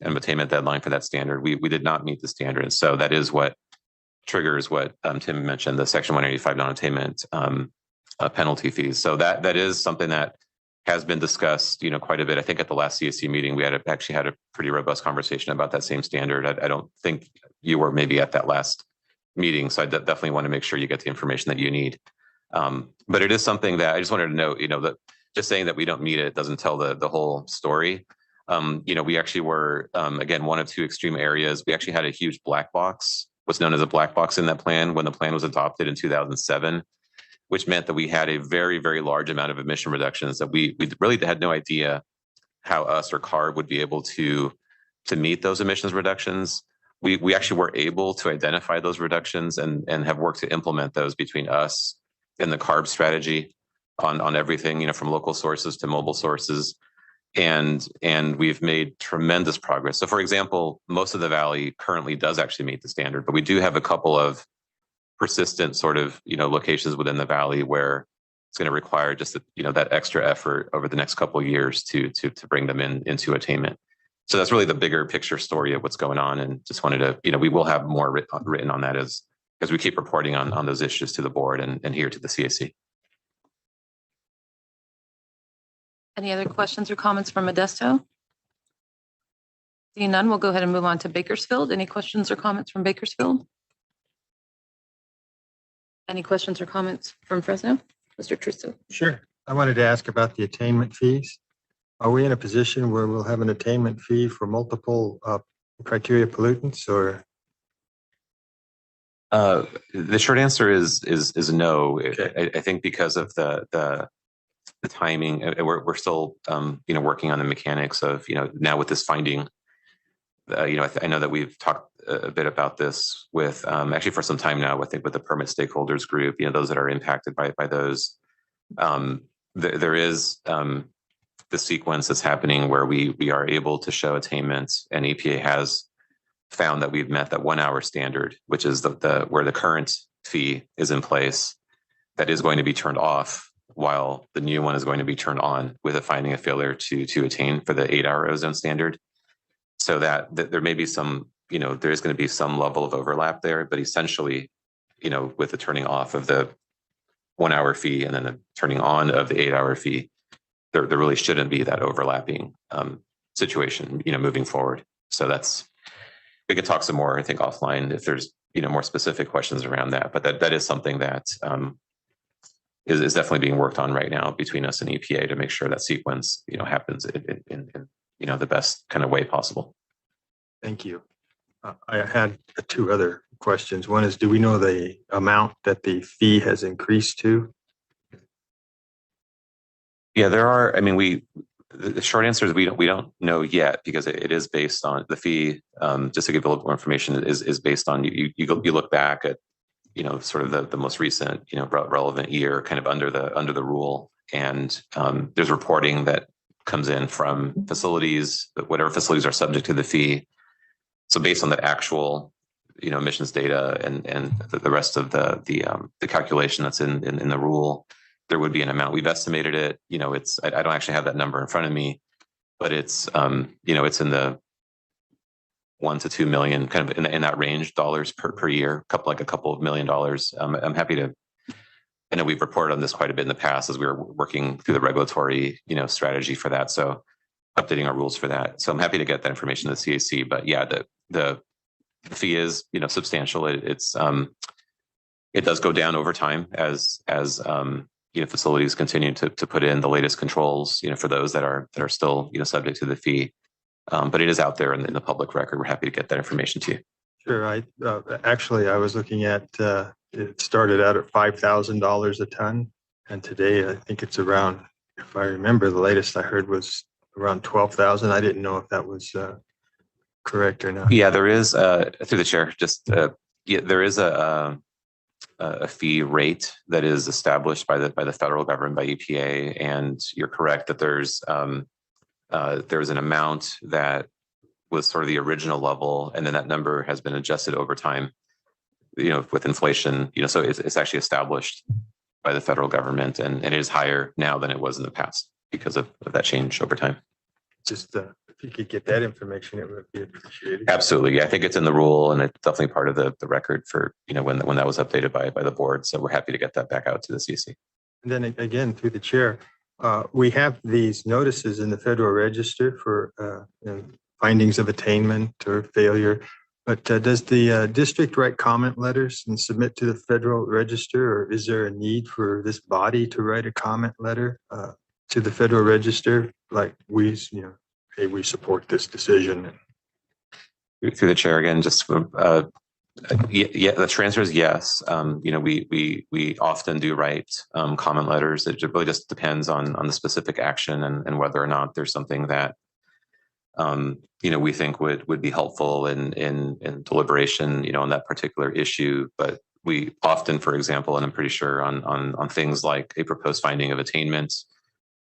attainment deadline for that standard, we did not meet the standard. And so that is what triggers what Tim mentioned, the Section 185 non-attainment penalty fees. So that is something that has been discussed, quite a bit. I think at the last CSC meeting, we actually had a pretty robust conversation about that same standard. I don't think you were maybe at that last meeting, so I definitely want to make sure you get the information that you need. But it is something that I just wanted to note, that just saying that we don't meet it doesn't tell the whole story. We actually were, again, one of two extreme areas. We actually had a huge black box, what's known as a black box in that plan when the plan was adopted in 2007, which meant that we had a very, very large amount of emission reductions that we really had no idea how us or CARB would be able to meet those emissions reductions. We actually were able to identify those reductions and have worked to implement those between us and the CARB strategy on everything, from local sources to mobile sources. And we've made tremendous progress. So for example, most of the valley currently does actually meet the standard, but we do have a couple of persistent sort of, locations within the valley where it's going to require just, that extra effort over the next couple of years to bring them into attainment. So that's really the bigger picture story of what's going on. And just wanted to, we will have more written on that as we keep reporting on those issues to the board and here to the CAC. Any other questions or comments from Modesto? Seeing none, we'll go ahead and move on to Bakersfield. Any questions or comments from Bakersfield? Any questions or comments from Fresno? Mr. Tristo? Sure. I wanted to ask about the attainment fees. Are we in a position where we'll have an attainment fee for multiple criteria pollutants, or? The short answer is no. Okay. I think because of the timing, we're still working on the mechanics of now with this finding. I know that we've talked a bit about this with actually for some time now. I think with the permit stakeholders group, those that are impacted by those. There is the sequence that's happening where we are able to show attainment, and EPA has found that we've met that 1 hour standard, which is the where the current fee is in place, that is going to be turned off while the new one is going to be turned on with a finding of failure to attain for the 8 hour ozone standard. So that there may be some, there is going to be some level of overlap there, but essentially, with the turning off of the 1 hour fee and then the turning on of the 8 hour fee, there really shouldn't be that overlapping situation, moving forward. So we could talk some more, I think, offline if there's, more specific questions around that, but that is something that is definitely being worked on right now between us and EPA to make sure that sequence, happens in the best kind of way possible. Thank you. I had two other questions. One is, do we know the amount that the fee has increased to? Yeah, there are. The short answer is we don't know yet, because it is based on the fee. Just to give a little more information, is based on you look back at sort of the most recent relevant year, kind of under the rule, and there's reporting that comes in from facilities, whatever facilities are subject to the fee. So based on the actual emissions data and the rest of the calculation that's in the rule, there would be an amount. We've estimated it. I don't actually have that number in front of me, but it's it's in the $1 to $2 million, kind of in that range, dollars per year, a couple of $1 million. I'm happy to. I know we've reported on this quite a bit in the past as we were working through the regulatory strategy for that. So updating our rules for that. So I'm happy to get that information to the CAC. But yeah, the fee is substantial. It does go down over time as facilities continue to put in the latest controls, for those that are still, subject to the fee. But it is out there in the public record. We're happy to get that information to you. Sure. I was looking at, it started out at $5,000 a ton. And today I think it's around, if I remember, the latest I heard was around 12,000. I didn't know if that was correct or not. Yeah, there is, through the chair, there is a fee rate that is established by the federal government, by EPA, and you're correct that there's an amount that was sort of the original level, and then that number has been adjusted over time, with inflation. So it's actually established by the federal government, and it is higher now than it was in the past because of that change over time. Just if you could get that information, it would be appreciated. Absolutely. Yeah, I think it's in the rule, and it's definitely part of the record for, when that was updated by the board. So we're happy to get that back out to the CC. And then again, through the chair, we have these notices in the Federal Register for findings of attainment or failure. But does the district write comment letters and submit to the Federal Register, or is there a need for this body to write a comment letter to the Federal Register, like hey, we support this decision? Through the chair again, just yeah, the answer is yes. We often do write comment letters. It really just depends on the specific action and whether or not there's something that we think would be helpful in deliberation, on that particular issue. But we often, for example, and I'm pretty sure on things like a proposed finding of attainment,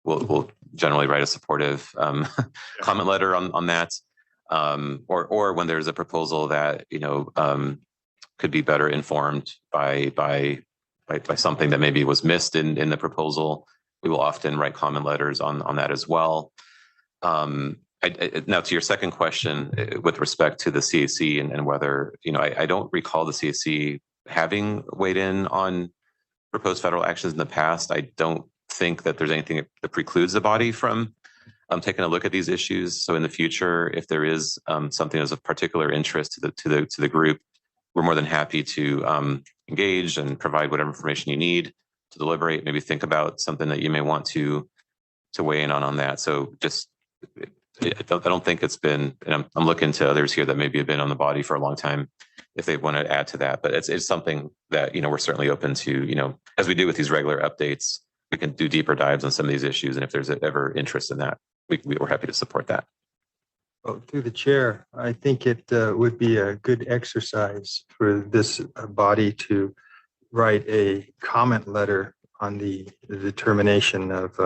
we'll generally write a supportive comment letter on that. Or when there's a proposal that could be better informed by something that maybe was missed in the proposal, we will often write comment letters on that as well. Now, to your second question, with respect to the CAC and whether I don't recall the CAC having weighed in on proposed federal actions in the past. I don't think that there's anything that precludes the body from taking a look at these issues. So in the future, if there is something that's of particular interest to the group, we're more than happy to engage and provide whatever information you need to deliberate. Maybe think about something that you may want to weigh in on that. So just I don't think it's been. And I'm looking to others here that maybe have been on the body for a long time, if they want to add to that. But it's something that we're certainly open to. As we do with these regular updates, we can do deeper dives on some of these issues, and if there's ever interest in that, we're happy to support that. Oh, through the chair, I think it would be a good exercise for this body to write a comment letter on the determination of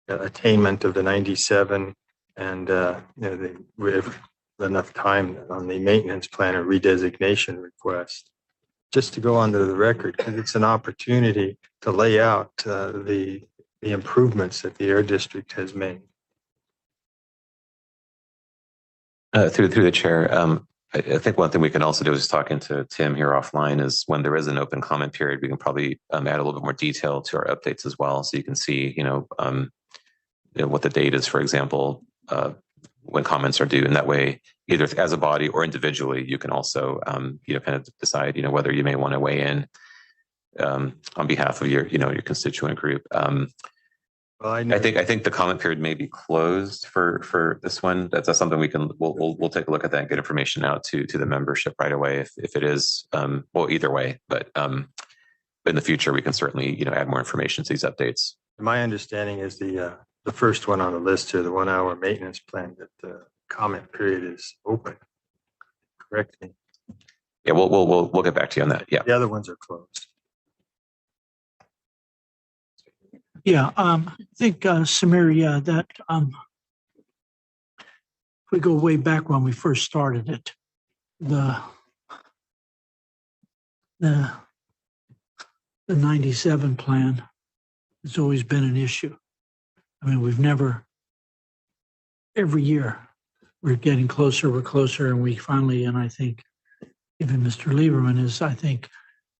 attainment of the 97 and we have enough time on the maintenance plan or redesignation request. Just to go onto the record, because it's an opportunity to lay out the improvements that the Air District has made. Through the chair, I think one thing we can also do is talking to Tim here offline is when there is an open comment period, we can probably add a little bit more detail to our updates as well. So you can see, what the date is, for example, when comments are due. And that way, either as a body or individually, you can also, kind of decide, whether you may want to weigh in on behalf of your constituent group. Well, I think the comment period may be closed for this one. That's something we'll take a look at that and get information out to the membership right away if it is either way. But in the future we can certainly add more information to these updates. My understanding is the first one on the list here, the 1 hour maintenance plan, that the comment period is open. Correct me. Yeah, we'll get back to you on that. Yeah. The other ones are closed. Yeah, I think, Samir, that if we go way back when we first started it, the 97 plan has always been an issue. I mean, we've never, every year, we're getting closer, and we finally, and I think even Mr. Lieberman is, I think,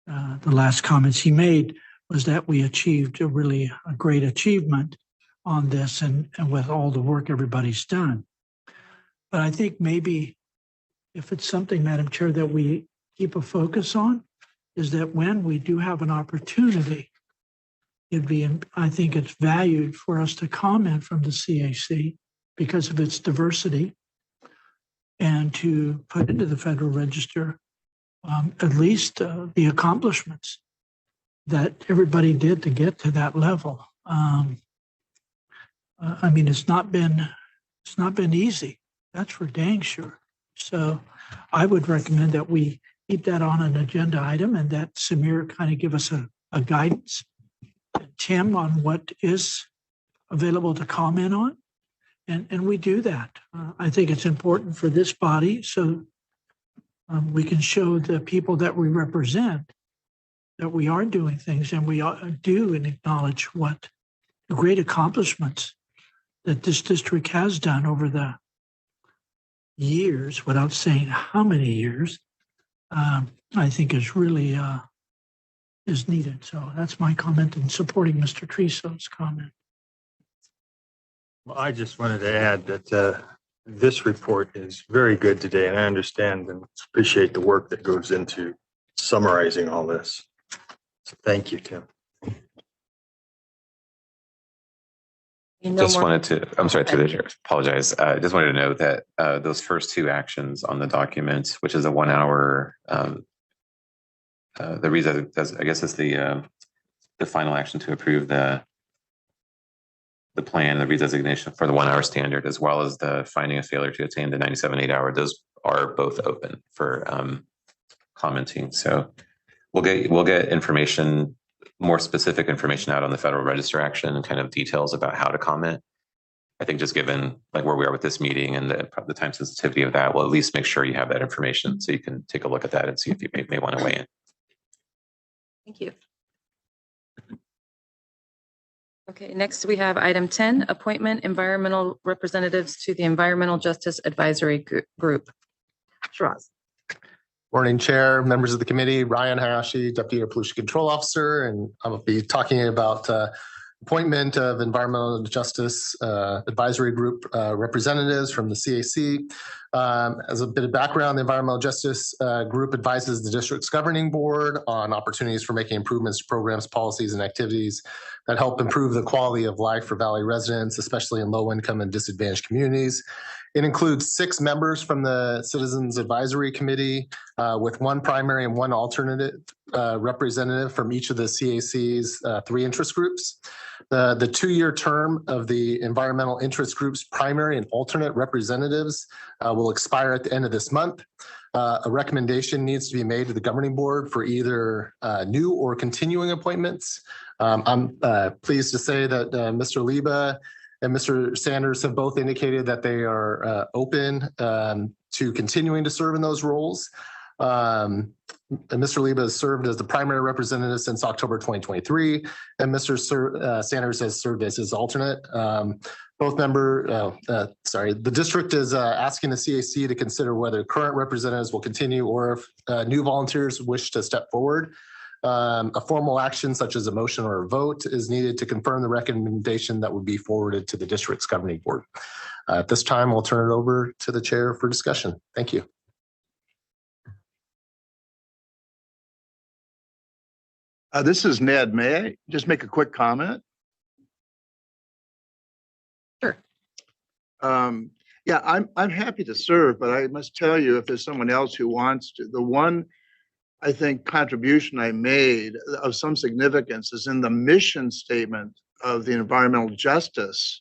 the last comments he made was that we achieved a great achievement on this and with all the work everybody's done. But I think maybe if it's something, Madam Chair, that we keep a focus on, is that when we do have an opportunity, I think it's valued for us to comment from the CAC because of its diversity and to put into the Federal Register at least the accomplishments that everybody did to get to that level. I mean, it's not been easy. That's for dang sure. So I would recommend that we keep that on an agenda item and that Samir kind of give us a guidance, Tim, on what is available to comment on. And we do that. I think it's important for this body so we can show the people that we represent that we are doing things and we do and acknowledge what the great accomplishments that this district has done over the years, without saying how many years, I think is really is needed. So that's my comment in supporting Mr. Trisso's comment. Well, I just wanted to add that this report is very good today, and I understand and appreciate the work that goes into summarizing all this. So thank you, Tim. Just wanted to, I'm sorry, through the chair, apologize. I just wanted to note that those first two actions on the document, which is a 1 hour, the reason, I guess is the final action to approve the plan, the redesignation for the 1 hour standard, as well as the finding of failure to attain the 97 8-hour, those are both open for commenting. So we'll get information, more specific information out on the Federal Register action and kind of details about how to comment. I think just given like where we are with this meeting and the time sensitivity of that, we'll at least make sure you have that information so you can take a look at that and see if you may want to weigh in. Thank you. Okay, next we have item 10, appointment environmental representatives to the Environmental Justice Advisory Group. Shiraz. Morning, Chair, members of the committee, Ryan Hayashi, Deputy Air Pollution Control Officer, and I'll be talking about appointment of Environmental Justice Advisory Group representatives from the CAC. As a bit of background, the Environmental Justice Group advises the district's governing board on opportunities for making improvements to programs, policies, and activities that help improve the quality of life for Valley residents, especially in low-income and disadvantaged communities. It includes 6 members from the Citizens Advisory Committee with 1 primary and 1 alternate representative from each of the CAC's 3 interest groups. The 2-year term of the environmental interest groups primary and alternate representatives will expire at the end of this month. A recommendation needs to be made to the governing board for either new or continuing appointments. I'm pleased to say that Mr. Liba and Mr. Sanders have both indicated that they are open to continuing to serve in those roles. And Mr. Liba has served as the primary representative since October 2023, and Mr. Sanders has served as his alternate. The district is asking the CAC to consider whether current representatives will continue or if new volunteers wish to step forward. A formal action such as a motion or a vote is needed to confirm the recommendation that would be forwarded to the district's governing board. At this time, I'll turn it over to the chair for discussion. Thank you. This is Ned. May I just make a quick comment? Sure. Yeah, I'm happy to serve, but I must tell you, if there's someone else who wants to, the one I think contribution I made of some significance is in the mission statement of the Environmental Justice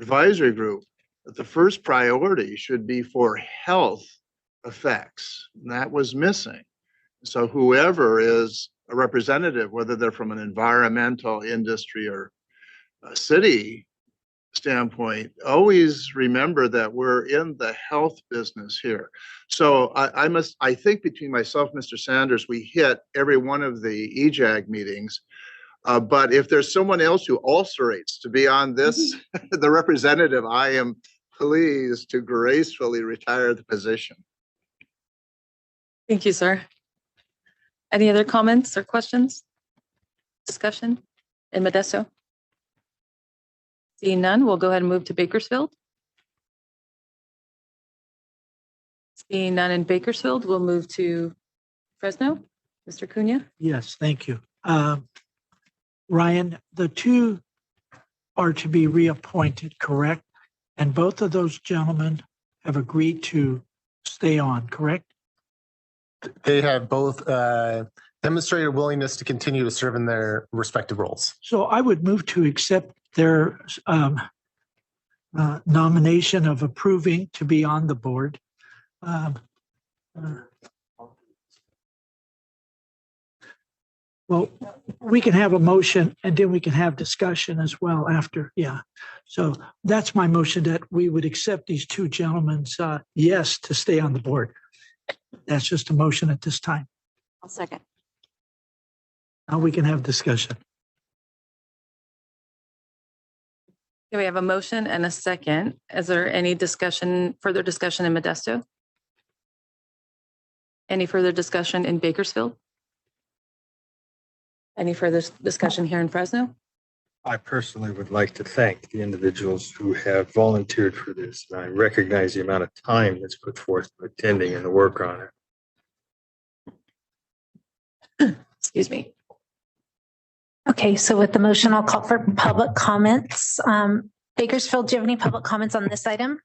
Advisory Group, that the first priority should be for health effects. And that was missing. So whoever is a representative, whether they're from an environmental, industry, or a city standpoint, always remember that we're in the health business here. So I think between myself, Mr. Sanders, we hit every one of the EJAG meetings. But if there's someone else who ulcerates to be on this, the representative, I am pleased to gracefully retire the position. Thank you, sir. Any other comments or questions? Discussion in Modesto? Seeing none, we'll go ahead and move to Bakersfield. Seeing none in Bakersfield, we'll move to Fresno. Mr. Cunha? Yes, thank you. Ryan, the 2 are to be reappointed, correct? And both of those gentlemen have agreed to stay on, correct? They have both demonstrated a willingness to continue to serve in their respective roles. So I would move to accept their nomination of approving to be on the board. Well, we can have a motion and then we can have discussion as well after. Yeah. So that's my motion, that we would accept these 2 gentlemen's yes to stay on the board. That's just a motion at this time. I'll second. Now we can have discussion. Okay, we have a motion and a second. Is there any discussion, further discussion in Modesto? Any further discussion in Bakersfield? Any further discussion here in Fresno? I personally would like to thank the individuals who have volunteered for this. And I recognize the amount of time that's put forth to attending and the work on it. Excuse me. Okay, so with the motion, I'll call for public comments. Bakersfield, do you have any public comments on this item?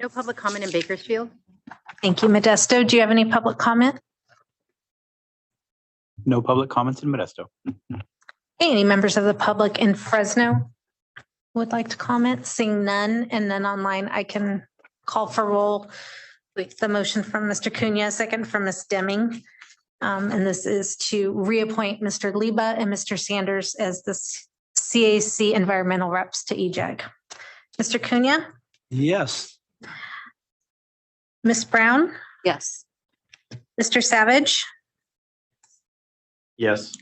No public comment in Bakersfield. Thank you. Modesto, do you have any public comment? No public comments in Modesto. Any members of the public in Fresno would like to comment? Seeing none and none online, I can call for roll with the motion from Mr. Cunha, second from Ms. Deming. And this is to reappoint Mr. Liba and Mr. Sanders as the CAC environmental reps to EJAG. Mr. Cunha? Yes. Ms. Brown? Yes. Mr. Savage? Yes.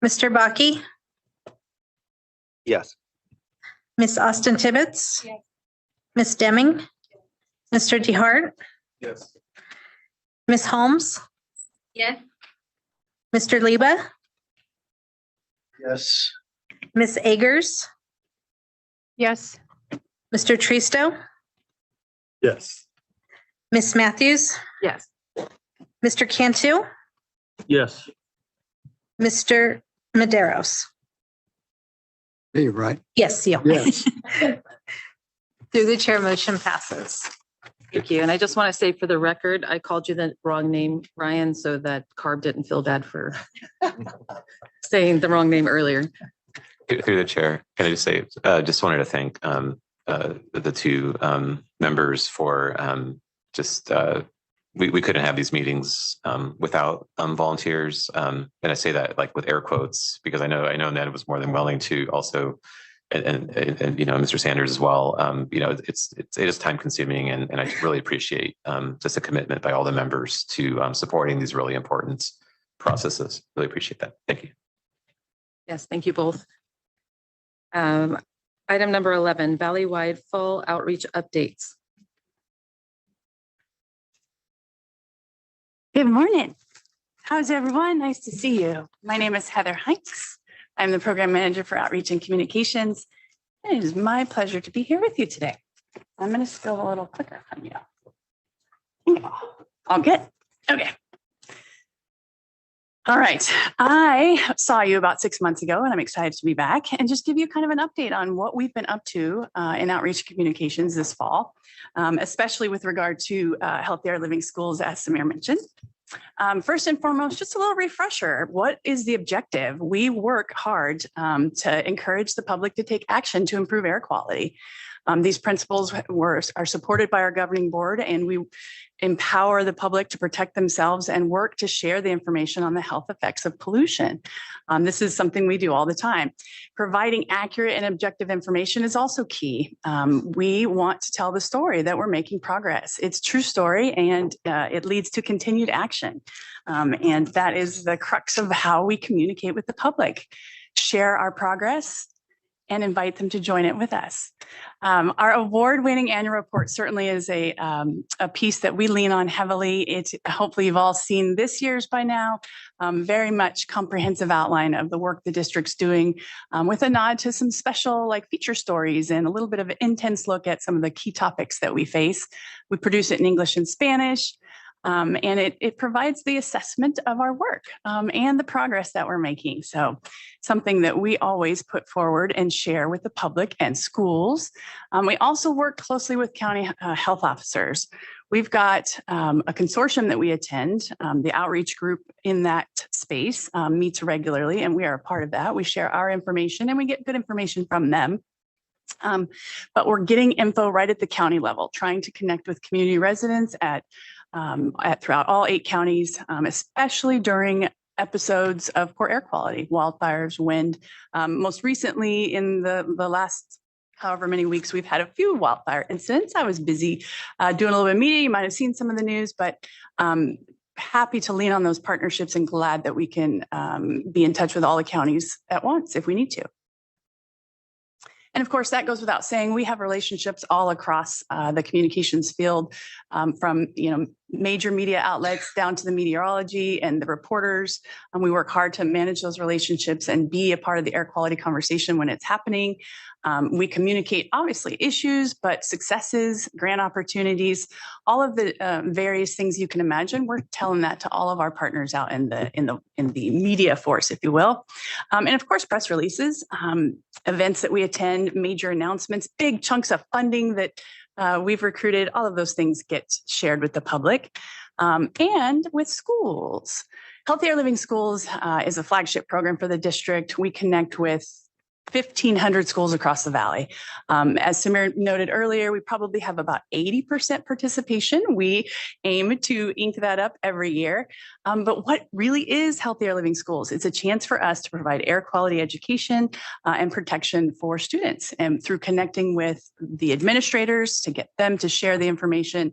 Mr. Baki? Yes. Ms. Austin Tibbetts? Yes. Ms. Deming? Mr. DeHart? Yes. Ms. Holmes? Yes. Mr. Liba? Yes. Ms. Agers? Yes. Mr. Tristo? Yes. Ms. Matthews? Yes. Mr. Cantu? Yes. Mr. Maderos? Me, right? Yes, you. Yes. Through the chair, motion passes. Thank you. And I just want to say for the record, I called you the wrong name, Ryan, so that Carb didn't feel bad for saying the wrong name earlier. Through the chair, can I just say, just wanted to thank the two members for we couldn't have these meetings without volunteers. And I say that like with air quotes, because I know Ned was more than willing to also, and Mr. Sanders as well. It is time consuming, and I really appreciate just a commitment by all the members to supporting these really important processes. Really appreciate that. Thank you. Yes, thank you both. Item number 11, Valley-wide fall outreach updates. Good morning. How's everyone? Nice to see you. My name is Heather Heinz. I'm the program manager for outreach and communications. And it is my pleasure to be here with you today. I'm going to steal a little clicker from you. All good? Okay. All right. I saw you about 6 months ago, and I'm excited to be back and just give you kind of an update on what we've been up to in outreach communications this fall, especially with regard to healthier living schools, as Samir mentioned. First and foremost, just a little refresher. What is the objective? We work hard to encourage the public to take action to improve air quality. These principles are supported by our governing board, and we empower the public to protect themselves and work to share the information on the health effects of pollution. This is something we do all the time. Providing accurate and objective information is also key. We want to tell the story that we're making progress. It's a true story, and it leads to continued action. And that is the crux of how we communicate with the public. Share our progress and invite them to join it with us. Our award-winning annual report certainly is a piece that we lean on heavily. Hopefully you've all seen this year's by now. Very much comprehensive outline of the work the district's doing, with a nod to some special like feature stories and a little bit of an intense look at some of the key topics that we face. We produce it in English and Spanish. And it provides the assessment of our work and the progress that we're making. So something that we always put forward and share with the public and schools. We also work closely with county health officers. We've got a consortium that we attend. The outreach group in that space meets regularly, and we are a part of that. We share our information and we get good information from them. But we're getting info right at the county level, trying to connect with community residents throughout all 8 counties, especially during episodes of poor air quality, wildfires, wind. Most recently in the last however many weeks, we've had a few wildfire incidents. I was busy doing a little bit of media. You might have seen some of the news, but happy to lean on those partnerships and glad that we can be in touch with all the counties at once if we need to. And of course, that goes without saying, we have relationships all across the communications field, from major media outlets down to the meteorology and the reporters. We work hard to manage those relationships and be a part of the air quality conversation when it's happening. We communicate obviously issues, but successes, grant opportunities, all of the various things you can imagine. We're telling that to all of our partners out in the media force, if you will. And of course, press releases, events that we attend, major announcements, big chunks of funding that we've recruited. All of those things get shared with the public and with schools. Healthier Living Schools is a flagship program for the district. We connect with 1,500 schools across the valley. As Samir noted earlier, we probably have about 80% participation. We aim to ink that up every year. But what really is Healthier Living Schools? It's a chance for us to provide air quality education and protection for students, and through connecting with the administrators to get them to share the information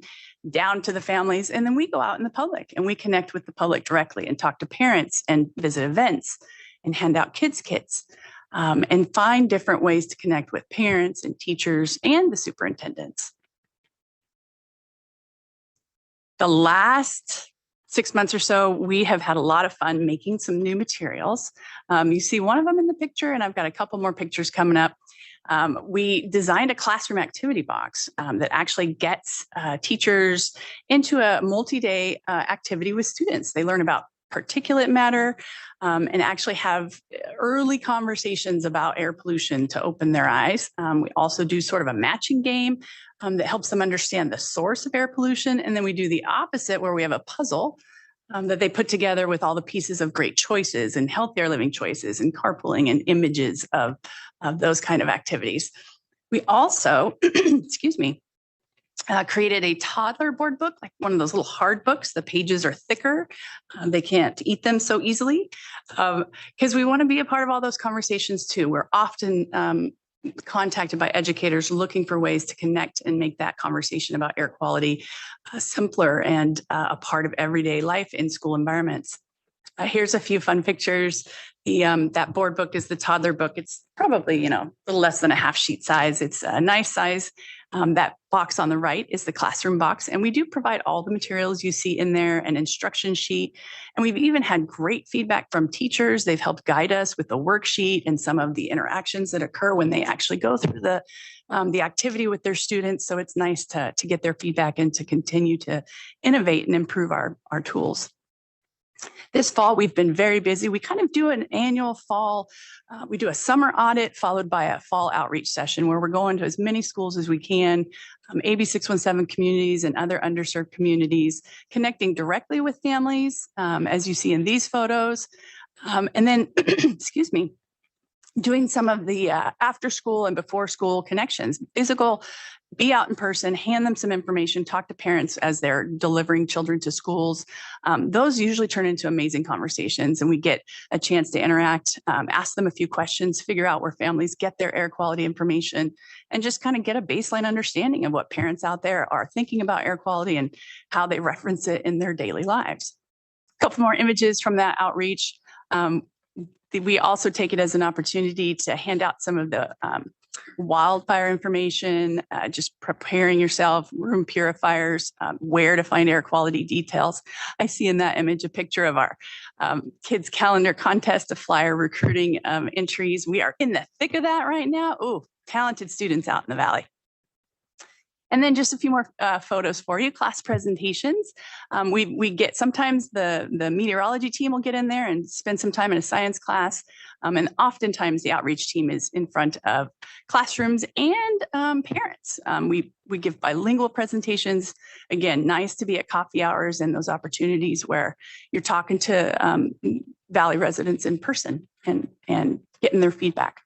down to the families. And then we go out in the public and we connect with the public directly and talk to parents and visit events and hand out kids kits. And find different ways to connect with parents and teachers and the superintendents. The last 6 months or so, we have had a lot of fun making some new materials. You see one of them in the picture, and I've got a couple more pictures coming up. We designed a classroom activity box that actually gets teachers into a multi-day activity with students. They learn about particulate matter, and actually have early conversations about air pollution to open their eyes. We also do sort of a matching game that helps them understand the source of air pollution. And then we do the opposite, where we have a puzzle that they put together with all the pieces of great choices and healthier living choices and carpooling and images of those kind of activities. We also, excuse me, created a toddler board book, like one of those little hard books. The pages are thicker. They can't eat them so easily, because we want to be a part of all those conversations too. We're often contacted by educators looking for ways to connect and make that conversation about air quality simpler and a part of everyday life in school environments. Here's a few fun pictures. That board book is the toddler book. It's probably, a little less than a half sheet size. It's a nice size. That box on the right is the classroom box. And we do provide all the materials you see in there, an instruction sheet. And we've even had great feedback from teachers. They've helped guide us with the worksheet and some of the interactions that occur when they actually go through the activity with their students. So it's nice to get their feedback and to continue to innovate and improve our tools. This fall, we've been very busy. We kind of do an annual fall, we do a summer audit followed by a fall outreach session where we're going to as many schools as we can, AB 617 communities and other underserved communities, connecting directly with families, as you see in these photos. And then, excuse me, doing some of the after school and before school connections, physical, be out in person, hand them some information, talk to parents as they're delivering children to schools. Those usually turn into amazing conversations, and we get a chance to interact, ask them a few questions, figure out where families get their air quality information, and just kind of get a baseline understanding of what parents out there are thinking about air quality and how they reference it in their daily lives. A couple more images from that outreach. We also take it as an opportunity to hand out some of the wildfire information, just preparing yourself, room purifiers, where to find air quality details. I see in that image a picture of our kids calendar contest of flyer recruiting entries. We are in the thick of that right now. Oh, talented students out in the Valley. And then just a few more photos for you, class presentations. We get, sometimes the meteorology team will get in there and spend some time in a science class. And oftentimes the outreach team is in front of classrooms and parents. We give bilingual presentations. Again, nice to be at coffee hours and those opportunities where you're talking to Valley residents in person and getting their feedback.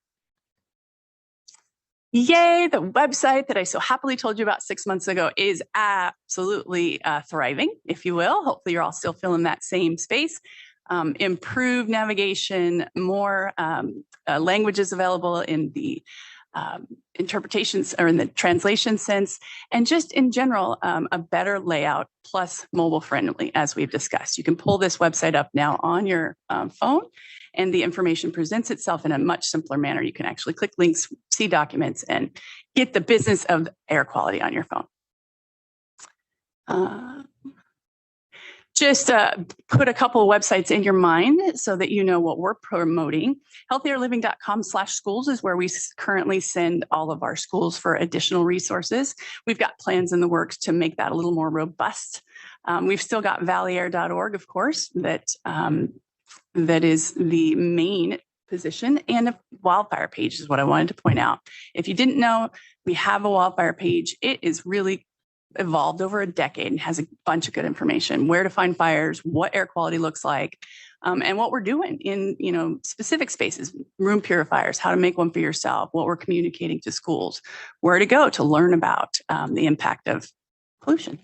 Yay, the website that I so happily told you about 6 months ago is absolutely thriving, if you will. Hopefully you're all still feeling that same space. Improved navigation, more languages available in the interpretations or in the translation sense, and just in general, a better layout plus mobile friendly, as we've discussed. You can pull this website up now on your phone, and the information presents itself in a much simpler manner. You can actually click links, see documents, and get the business of air quality on your phone. Just put a couple of websites in your mind so that you know what we're promoting. Healthierliving.com/schools is where we currently send all of our schools for additional resources. We've got plans in the works to make that a little more robust. We've still got valleyair.org, of course, that is the main position, and a wildfire page is what I wanted to point out. If you didn't know, we have a wildfire page. It is really evolved over a decade and has a bunch of good information, where to find fires, what air quality looks like, and what we're doing in specific spaces, room purifiers, how to make one for yourself, what we're communicating to schools, where to go to learn about the impact of pollution.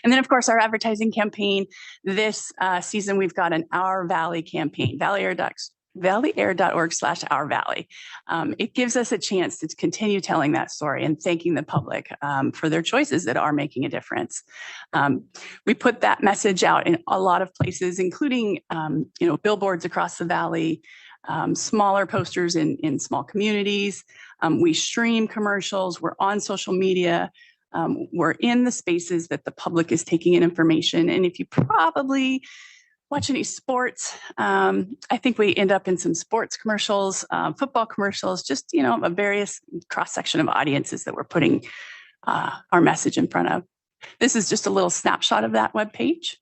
And then, of course, our advertising campaign. This season, we've got an Our Valley campaign, valleyair.org/ourvalley. It gives us a chance to continue telling that story and thanking the public for their choices that are making a difference. We put that message out in a lot of places, including billboards across the Valley, smaller posters in small communities. We stream commercials. We're on social media. We're in the spaces that the public is taking in information. And if you probably watch any sports, I think we end up in some sports commercials, football commercials, just, a various cross-section of audiences that we're putting our message in front of. This is just a little snapshot of that webpage.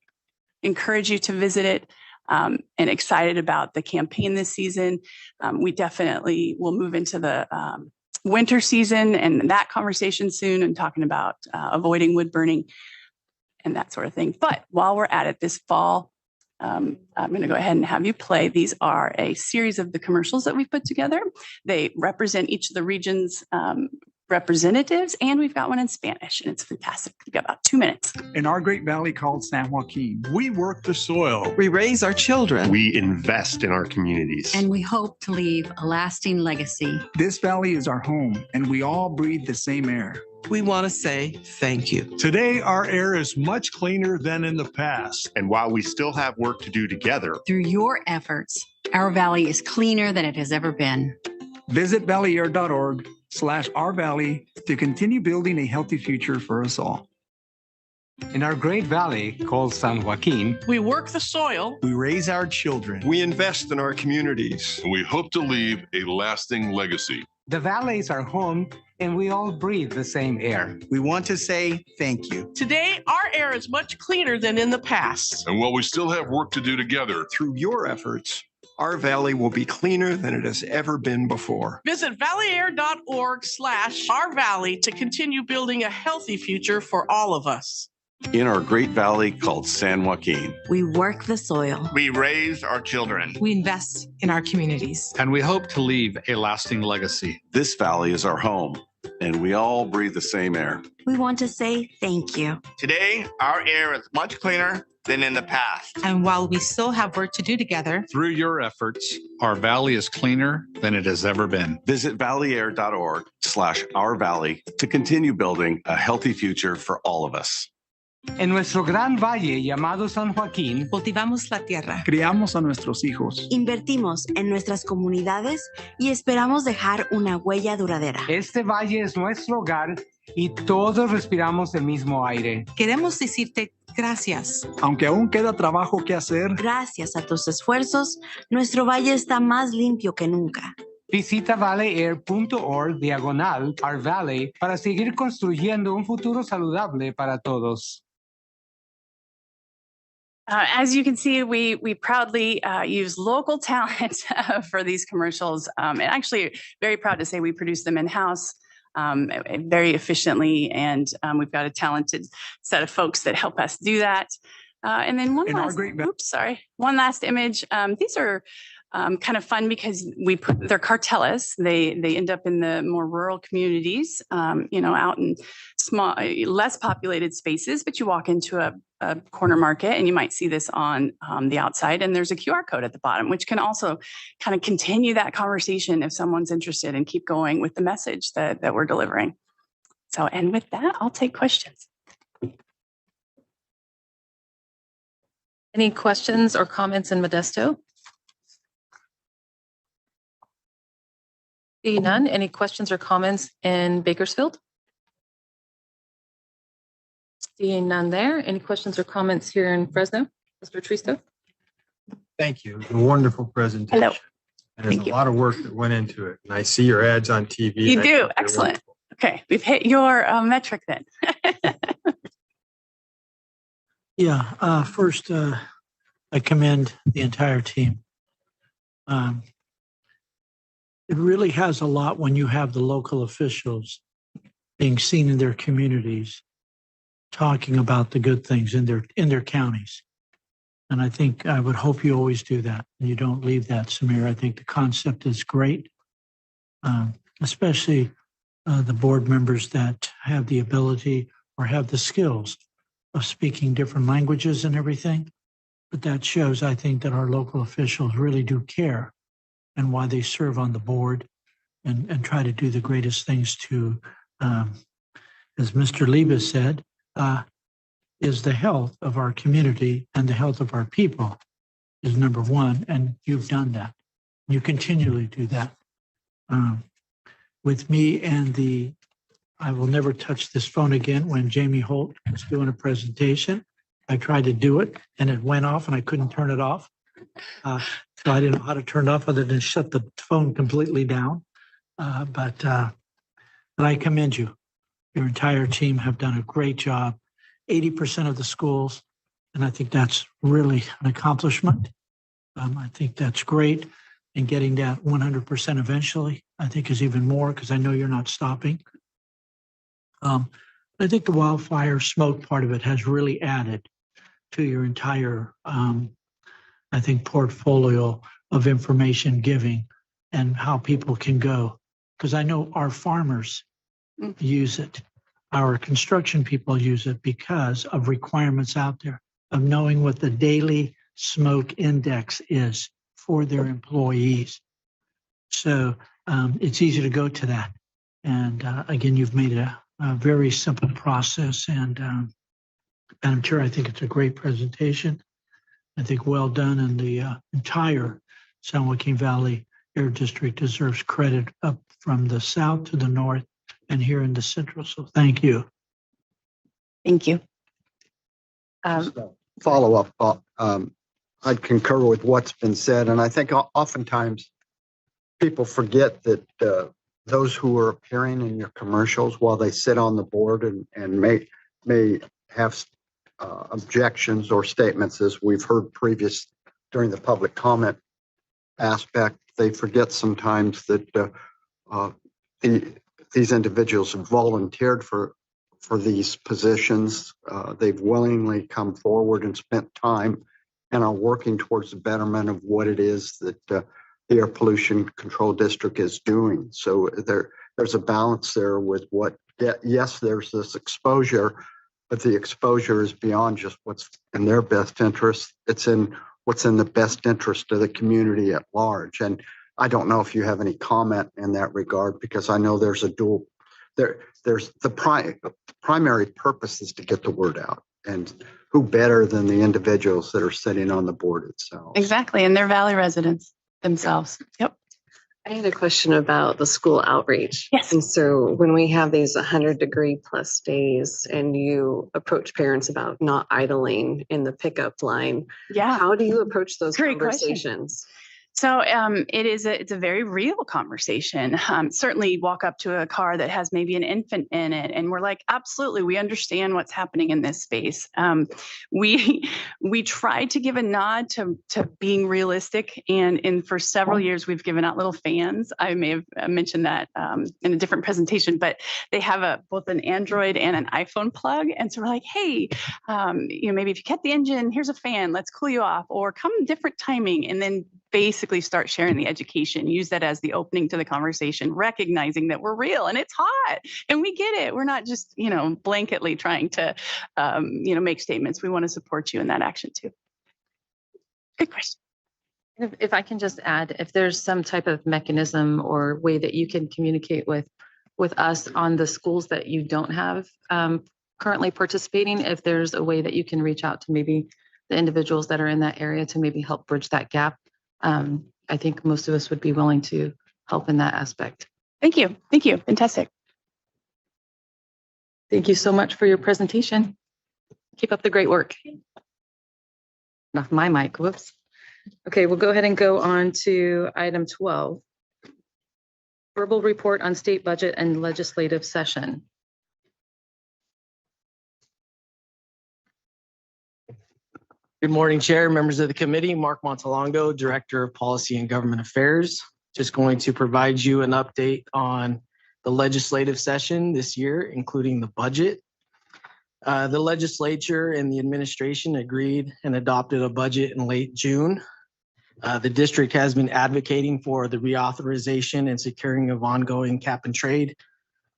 Encourage you to visit it. and excited about the campaign this season. We definitely will move into the winter season and that conversation soon and talking about avoiding wood burning and that sort of thing. But while we're at it this fall, I'm going to go ahead and have you play. These are a series of the commercials that we've put together. They represent each of the region's representatives, and we've got one in Spanish, and it's fantastic. We've got about 2 minutes. In our great valley called San Joaquin, we work the soil. We raise our children. We invest in our communities. And we hope to leave a lasting legacy. This valley is our home, and we all breathe the same air. We want to say thank you. Today, our air is much cleaner than in the past. And while we still have work to do together, Through your efforts, our valley is cleaner than it has ever been. Visit valleyair.org/our valley to continue building a healthy future for us all. In our great valley called San Joaquin, We work the soil. We raise our children. we invest in our communities. And we hope to leave a lasting legacy. the valley is our home, and we all breathe the same air. We want to say thank you. Today, our air is much cleaner than in the past. And while we still have work to do together, Through your efforts, our valley will be cleaner than it has ever been before. Visit valleyair.org/our valley to continue building a healthy future for all of us. In our great valley called San Joaquin, We work the soil. We raise our children. We invest in our communities. And we hope to leave a lasting legacy. this valley is our home, and we all breathe the same air. We want to say thank you. Today, our air is much cleaner than in the past. And while we still have work to do together, Through your efforts, our valley is cleaner than it has ever been. Visit valleyair.org/our valley to continue building a healthy future for all of us. En nuestro gran valle llamado San Joaquín, cultivamos la tierra, Criamos a nuestros hijos. invertimos en nuestras comunidades y esperamos dejar una huella duradera. este valle es nuestro hogar y todos respiramos el mismo aire. Queremos decirte gracias. Aunque aún queda trabajo que hacer, Gracias a tus esfuerzos, nuestro valle está más limpio que nunca. Visita valleyair.org/our valley para seguir construyendo un futuro saludable para todos. As you can see, we proudly use local talent for these commercials. And actually, very proud to say we produce them in-house very efficiently. And we've got a talented set of folks that help us do that. And then one last image. These are kind of fun because they're cartelas. They end up in the more rural communities, out in small, less populated spaces, but you walk into a corner market and you might see this on the outside, and there's a QR code at the bottom, which can also kind of continue that conversation if someone's interested and keep going with the message that we're delivering. So, and with that, I'll take questions. Any questions or comments in Modesto? Seeing none, any questions or comments in Bakersfield? Seeing none there, any questions or comments here in Fresno? Mr. Tristo? Thank you. A wonderful presentation. Hello. And there's a lot of work that went into it. And I see your ads on TV. You and I do. think they're Excellent. wonderful. Okay. We've hit your metric then. Yeah, first, I commend the entire team. It really has a lot when you have the local officials being seen in their communities, talking about the good things in their counties. And I think I would hope you always do that. And you don't leave that, Samir. I think the concept is great, especially the board members that have the ability or have the skills of speaking different languages and everything. But that shows, I think, that our local officials really do care and why they serve on the board and try to do the greatest things to, as Mr. Liebes said, is the health of our community and the health of our people is number one. And you've done that. You continually do that. With me and I will never touch this phone again when Jamie Holt was doing a presentation. I tried to do it and it went off and I couldn't turn it off. So I didn't know how to turn it off other than shut the phone completely down. But I commend you. Your entire team have done a great job. 80% of the schools, and I think that's really an accomplishment. I think that's great. And getting that 100% eventually, I think is even more because I know you're not stopping. I think the wildfire smoke part of it has really added to your entire, I think, portfolio of information giving and how people can go. Because I know our farmers use it. Our construction people use it because of requirements out there of knowing what the daily smoke index is for their employees. So it's easy to go to that. And again, you've made a very simple process. And Madam Chair, I think it's a great presentation. I think well done, and the entire San Joaquin Valley Air District deserves credit up from the south to the north and here in the central. So thank you. Thank you. Follow up. I'd concur with what's been said, and I think oftentimes people forget that those who are appearing in your commercials while they sit on the board and may have objections or statements, as we've heard previous during the public comment aspect, they forget sometimes that these individuals have volunteered for these positions. They've willingly come forward and spent time and are working towards the betterment of what it is that the Air Pollution Control District is doing. So there's a balance there with what, yes, there's this exposure, but the exposure is beyond just what's in their best interest. It's in what's in the best interest of the community at large. And I don't know if you have any comment in that regard, because I know there's a dual, there's the primary purpose is to get the word out. And who better than the individuals that are sitting on the board itself? Exactly. And they're Valley residents themselves. Yep. I had a question about the school outreach. Yes. And so when we have these 100-degree+ days and you approach parents about not idling in the pickup line, Yeah. how do you approach those Great question. conversations? So it's a very real conversation. Certainly walk up to a car that has maybe an infant in it, and we're like, absolutely, we understand what's happening in this space. We try to give a nod to being realistic, and for several years we've given out little fans. I may have mentioned that in a different presentation, but they have both an Android and an iPhone plug, and so we're like, hey, maybe if you cut the engine, here's a fan, let's cool you off, or come different timing, and then basically start sharing the education, use that as the opening to the conversation, recognizing that we're real and it's hot and we get it. We're not just, blanketly trying to, make statements. We want to support you in that action too. Good question. If I can just add, if there's some type of mechanism or way that you can communicate with us on the schools that you don't have currently participating, if there's a way that you can reach out to maybe the individuals that are in that area to maybe help bridge that gap, I think most of us would be willing to help in that aspect. Thank you. Thank you. Fantastic. Thank you so much for your presentation. Keep up the great work. Off my mic, whoops. Okay, we'll go ahead and go on to item 12. Verbal report on state budget and legislative session. Good morning, Chair, members of the committee. Mark Montalongo, Director of Policy and Government Affairs. Just going to provide you an update on the legislative session this year, including the budget. The legislature and the administration agreed and adopted a budget in late June. The district has been advocating for the reauthorization and securing of ongoing cap and trade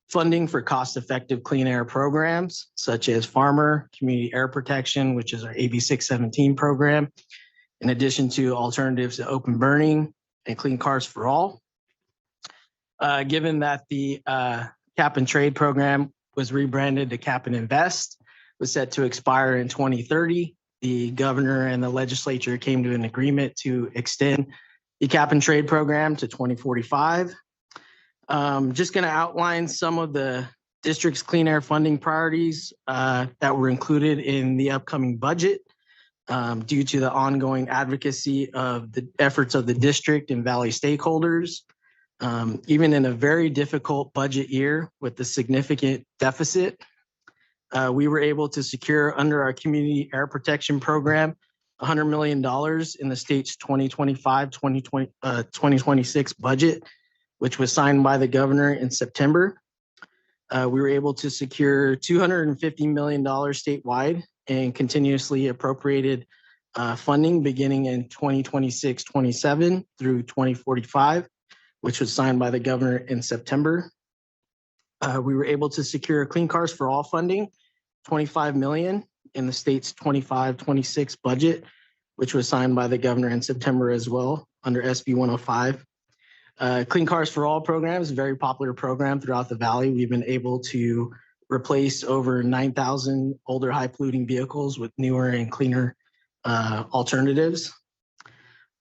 funding for cost-effective clean air programs, such as Farmer Community Air Protection, which is our AB 617 program, in addition to alternatives to open burning and Clean Cars for All. Given that the cap and trade program was rebranded to Cap and Invest, was set to expire in 2030, the governor and the legislature came to an agreement to extend the cap and trade program to 2045. Just going to outline some of the district's clean air funding priorities that were included in the upcoming budget due to the ongoing advocacy of the efforts of the district and Valley stakeholders. Even in a very difficult budget year with a significant deficit, we were able to secure under our community air protection program $100 million in the state's 2026 budget, which was signed by the governor in September. We were able to secure $250 million statewide and continuously appropriated funding beginning in 2026-27 through 2045, which was signed by the governor in September. We were able to secure Clean Cars for All funding, $25 million in the state's 25-26 budget, which was signed by the governor in September as well under SB 105. Clean Cars for All program is a very popular program throughout the valley. We've been able to replace over 9,000 older high polluting vehicles with newer and cleaner alternatives.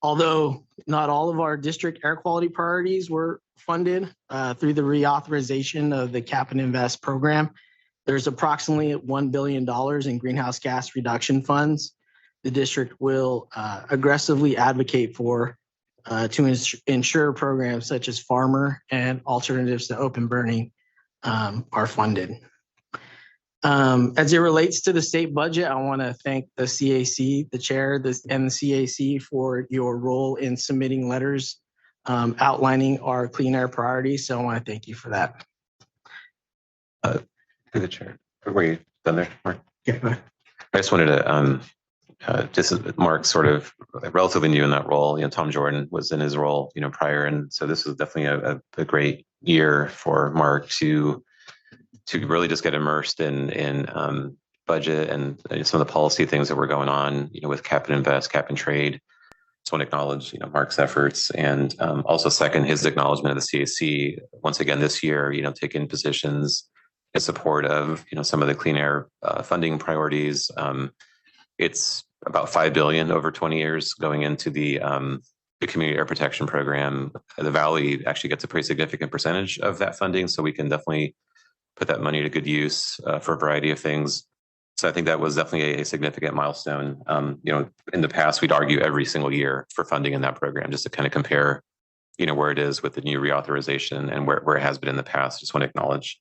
Although not all of our district air quality priorities were funded through the reauthorization of the Cap and Invest program, there's approximately $1 billion in greenhouse gas reduction funds the district will aggressively advocate for to ensure programs such as farmer and alternatives to open burning are funded. As it relates to the state budget, I want to thank the CAC, the chair, and the CAC for your role in submitting letters outlining our clean air priorities. So I want to thank you for that. To the chair. Were you done there, Mark? Yeah, go ahead. I just wanted to just as Mark sort of relatively new in that role. Tom Jordan was in his role, prior, and so this was definitely a great year for Mark to really just get immersed in budget and some of the policy things that were going on, with Cap and Invest, Cap and Trade. Just want to acknowledge, Mark's efforts and also second his acknowledgement of the CAC once again this year, taking positions in support of, some of the clean air funding priorities. It's about $5 billion over 20 years going into the community air protection program. The Valley actually gets a pretty significant percentage of that funding, so we can definitely put that money to good use for a variety of things. So I think that was definitely a significant milestone. In the past, we'd argue every single year for funding in that program just to kind of compare, where it is with the new reauthorization and where it has been in the past. Just want to acknowledge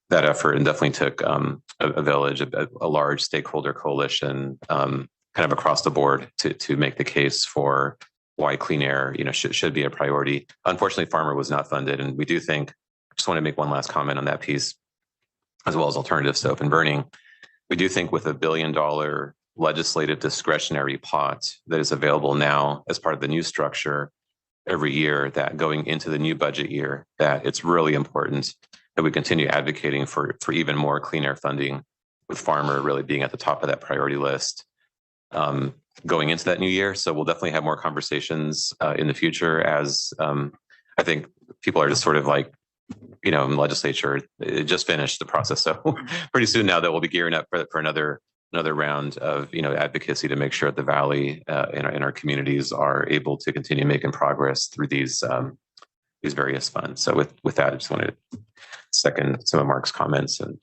that effort, and definitely took a village, a large stakeholder coalition, kind of across the board to make the case for why clean air, should be a priority. Unfortunately, farmer was not funded, and we do think. Just want to make one last comment on that piece, as well as alternatives to open burning. We do think with $1 billion legislative discretionary pot that is available now as part of the new structure every year, that going into the new budget year, that it's really important that we continue advocating for even more clean air funding, with farmer really being at the top of that priority list going into that new year. So we'll definitely have more conversations in the future, as I think people are just sort of like, in the legislature, it just finished the process. So pretty soon now that we'll be gearing up for another round of, advocacy to make sure that the Valley in our communities are able to continue making progress through these various funds. So with that, I just wanted to second some of Mark's comments. And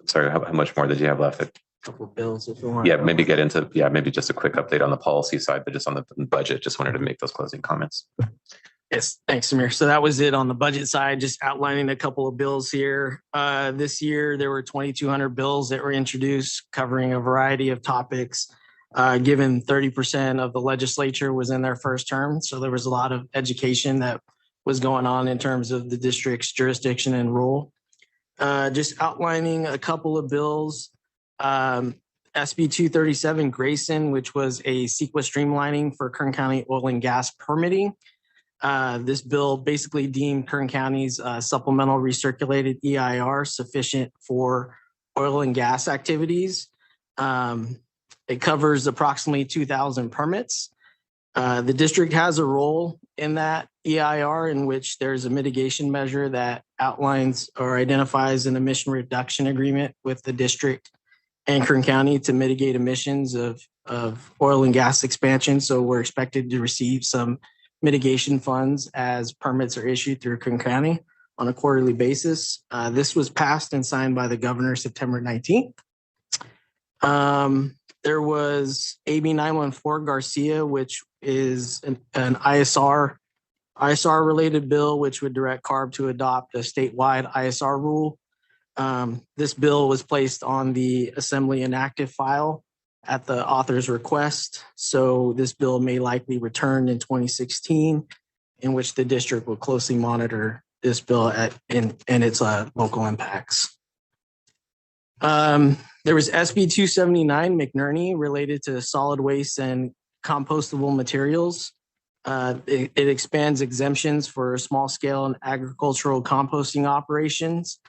sorry, how much more did you have left? Couple of bills if you want. Yeah, maybe get into, maybe just a quick update on the policy side, but just on the budget, just wanted to make those closing comments. Yes, thanks, Samir. So that was it on the budget side, just outlining a couple of bills here. This year, there were 2,200 bills that were introduced covering a variety of topics, given 30% of the legislature was in their first term. So there was a lot of education that was going on in terms of the district's jurisdiction and role. Just outlining a couple of bills. SB 237 Grayson, which was a CEQA streamlining for Kern County oil and gas permitting. This bill basically deemed Kern County's supplemental recirculated EIR sufficient for oil and gas activities. It covers approximately 2,000 permits. The district has a role in that EIR, in which there's a mitigation measure that outlines or identifies an emission reduction agreement with the district and Kern County to mitigate emissions of oil and gas expansion. So we're expected to receive some mitigation funds as permits are issued through Kern County on a quarterly basis. This was passed and signed by the governor September 19th. There was AB 914 Garcia, which is an ISR related bill, which would direct CARB to adopt a statewide ISR rule. This bill was placed on the Assembly inactive file at the author's request. So this bill may likely return in 2016, in which the district will closely monitor this bill and its local impacts. There was SB 279 McNerney related to solid waste and compostable materials. It expands exemptions for small scale and agricultural composting operations,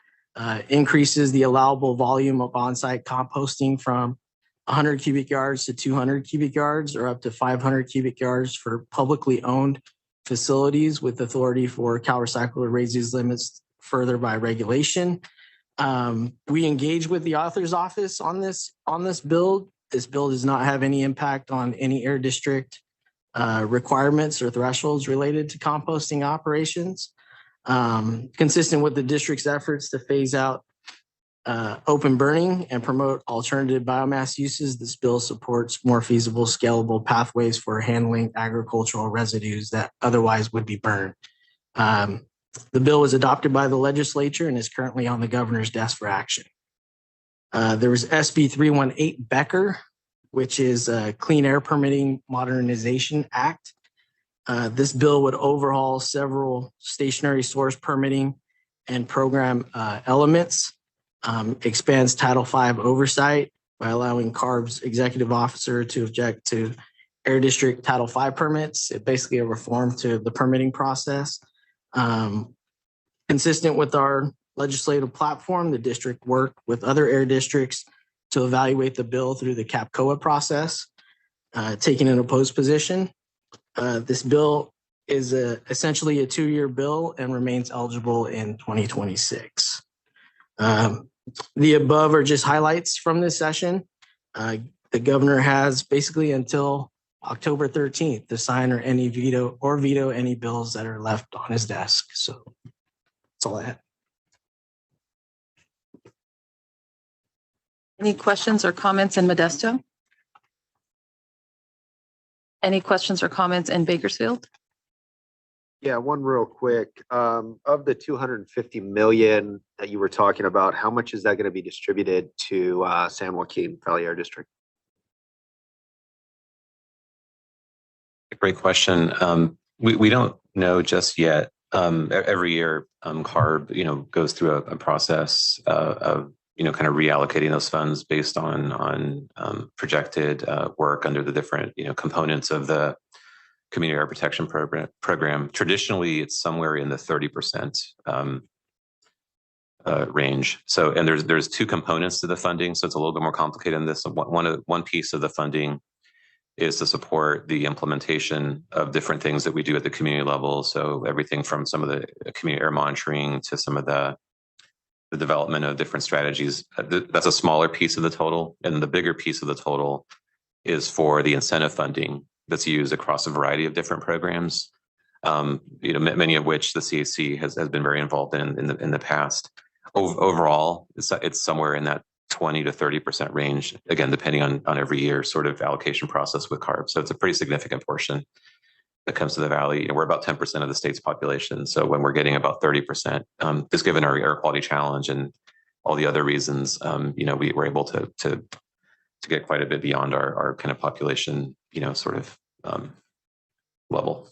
increases the allowable volume of on-site composting from 100 cubic yards to 200 cubic yards, or up to 500 cubic yards for publicly owned facilities with authority for CalRecycle to raise these limits further by regulation. We engage with the author's office on this bill. This bill does not have any impact on any air district requirements or thresholds related to composting operations. Consistent with the district's efforts to phase out open burning and promote alternative biomass uses, this bill supports more feasible, scalable pathways for handling agricultural residues that otherwise would be burned. The bill was adopted by the legislature and is currently on the governor's desk for action. There was SB 318 Becker, which is a Clean Air Permitting Modernization Act. This bill would overhaul several stationary source permitting and program elements, expands Title V oversight by allowing CARB's executive officer to object to air district Title V permits. It's basically a reform to the permitting process. Consistent with our legislative platform, the district worked with other air districts to evaluate the bill through the CAPCOA process, taking an opposed position. This bill is essentially a 2-year bill and remains eligible in 2026. The above are just highlights from this session. The governor has basically until October 13th to sign or veto any bills that are left on his desk. So that's all I have. Any questions or comments in Modesto? Any questions or comments in Bakersfield? Yeah, one real quick. Of the 250 million that you were talking about, how much is that going to be distributed to San Joaquin Valley Air District? Great question. We don't know just yet. Every year, CARB, goes through a process of kind of reallocating those funds based on projected work under the different components of the Community Air Protection Program. Traditionally, it's somewhere in the 30% range. So, and there's two components to the funding, so it's a little bit more complicated than this. One piece of the funding is to support the implementation of different things that we do at the community level. So everything from some of the community air monitoring to some of the development of different strategies. That's a smaller piece of the total. And the bigger piece of the total is for the incentive funding that's used across a variety of different programs, many of which the CAC has been very involved in the past. Overall, it's somewhere in that 20 to 30% range, again, depending on every year sort of allocation process with CARB. So it's a pretty significant portion that comes to the Valley. We're about 10% of the state's population. So when we're getting about 30%, just given our air quality challenge and all the other reasons, we were able to get quite a bit beyond our kind of population, sort of level.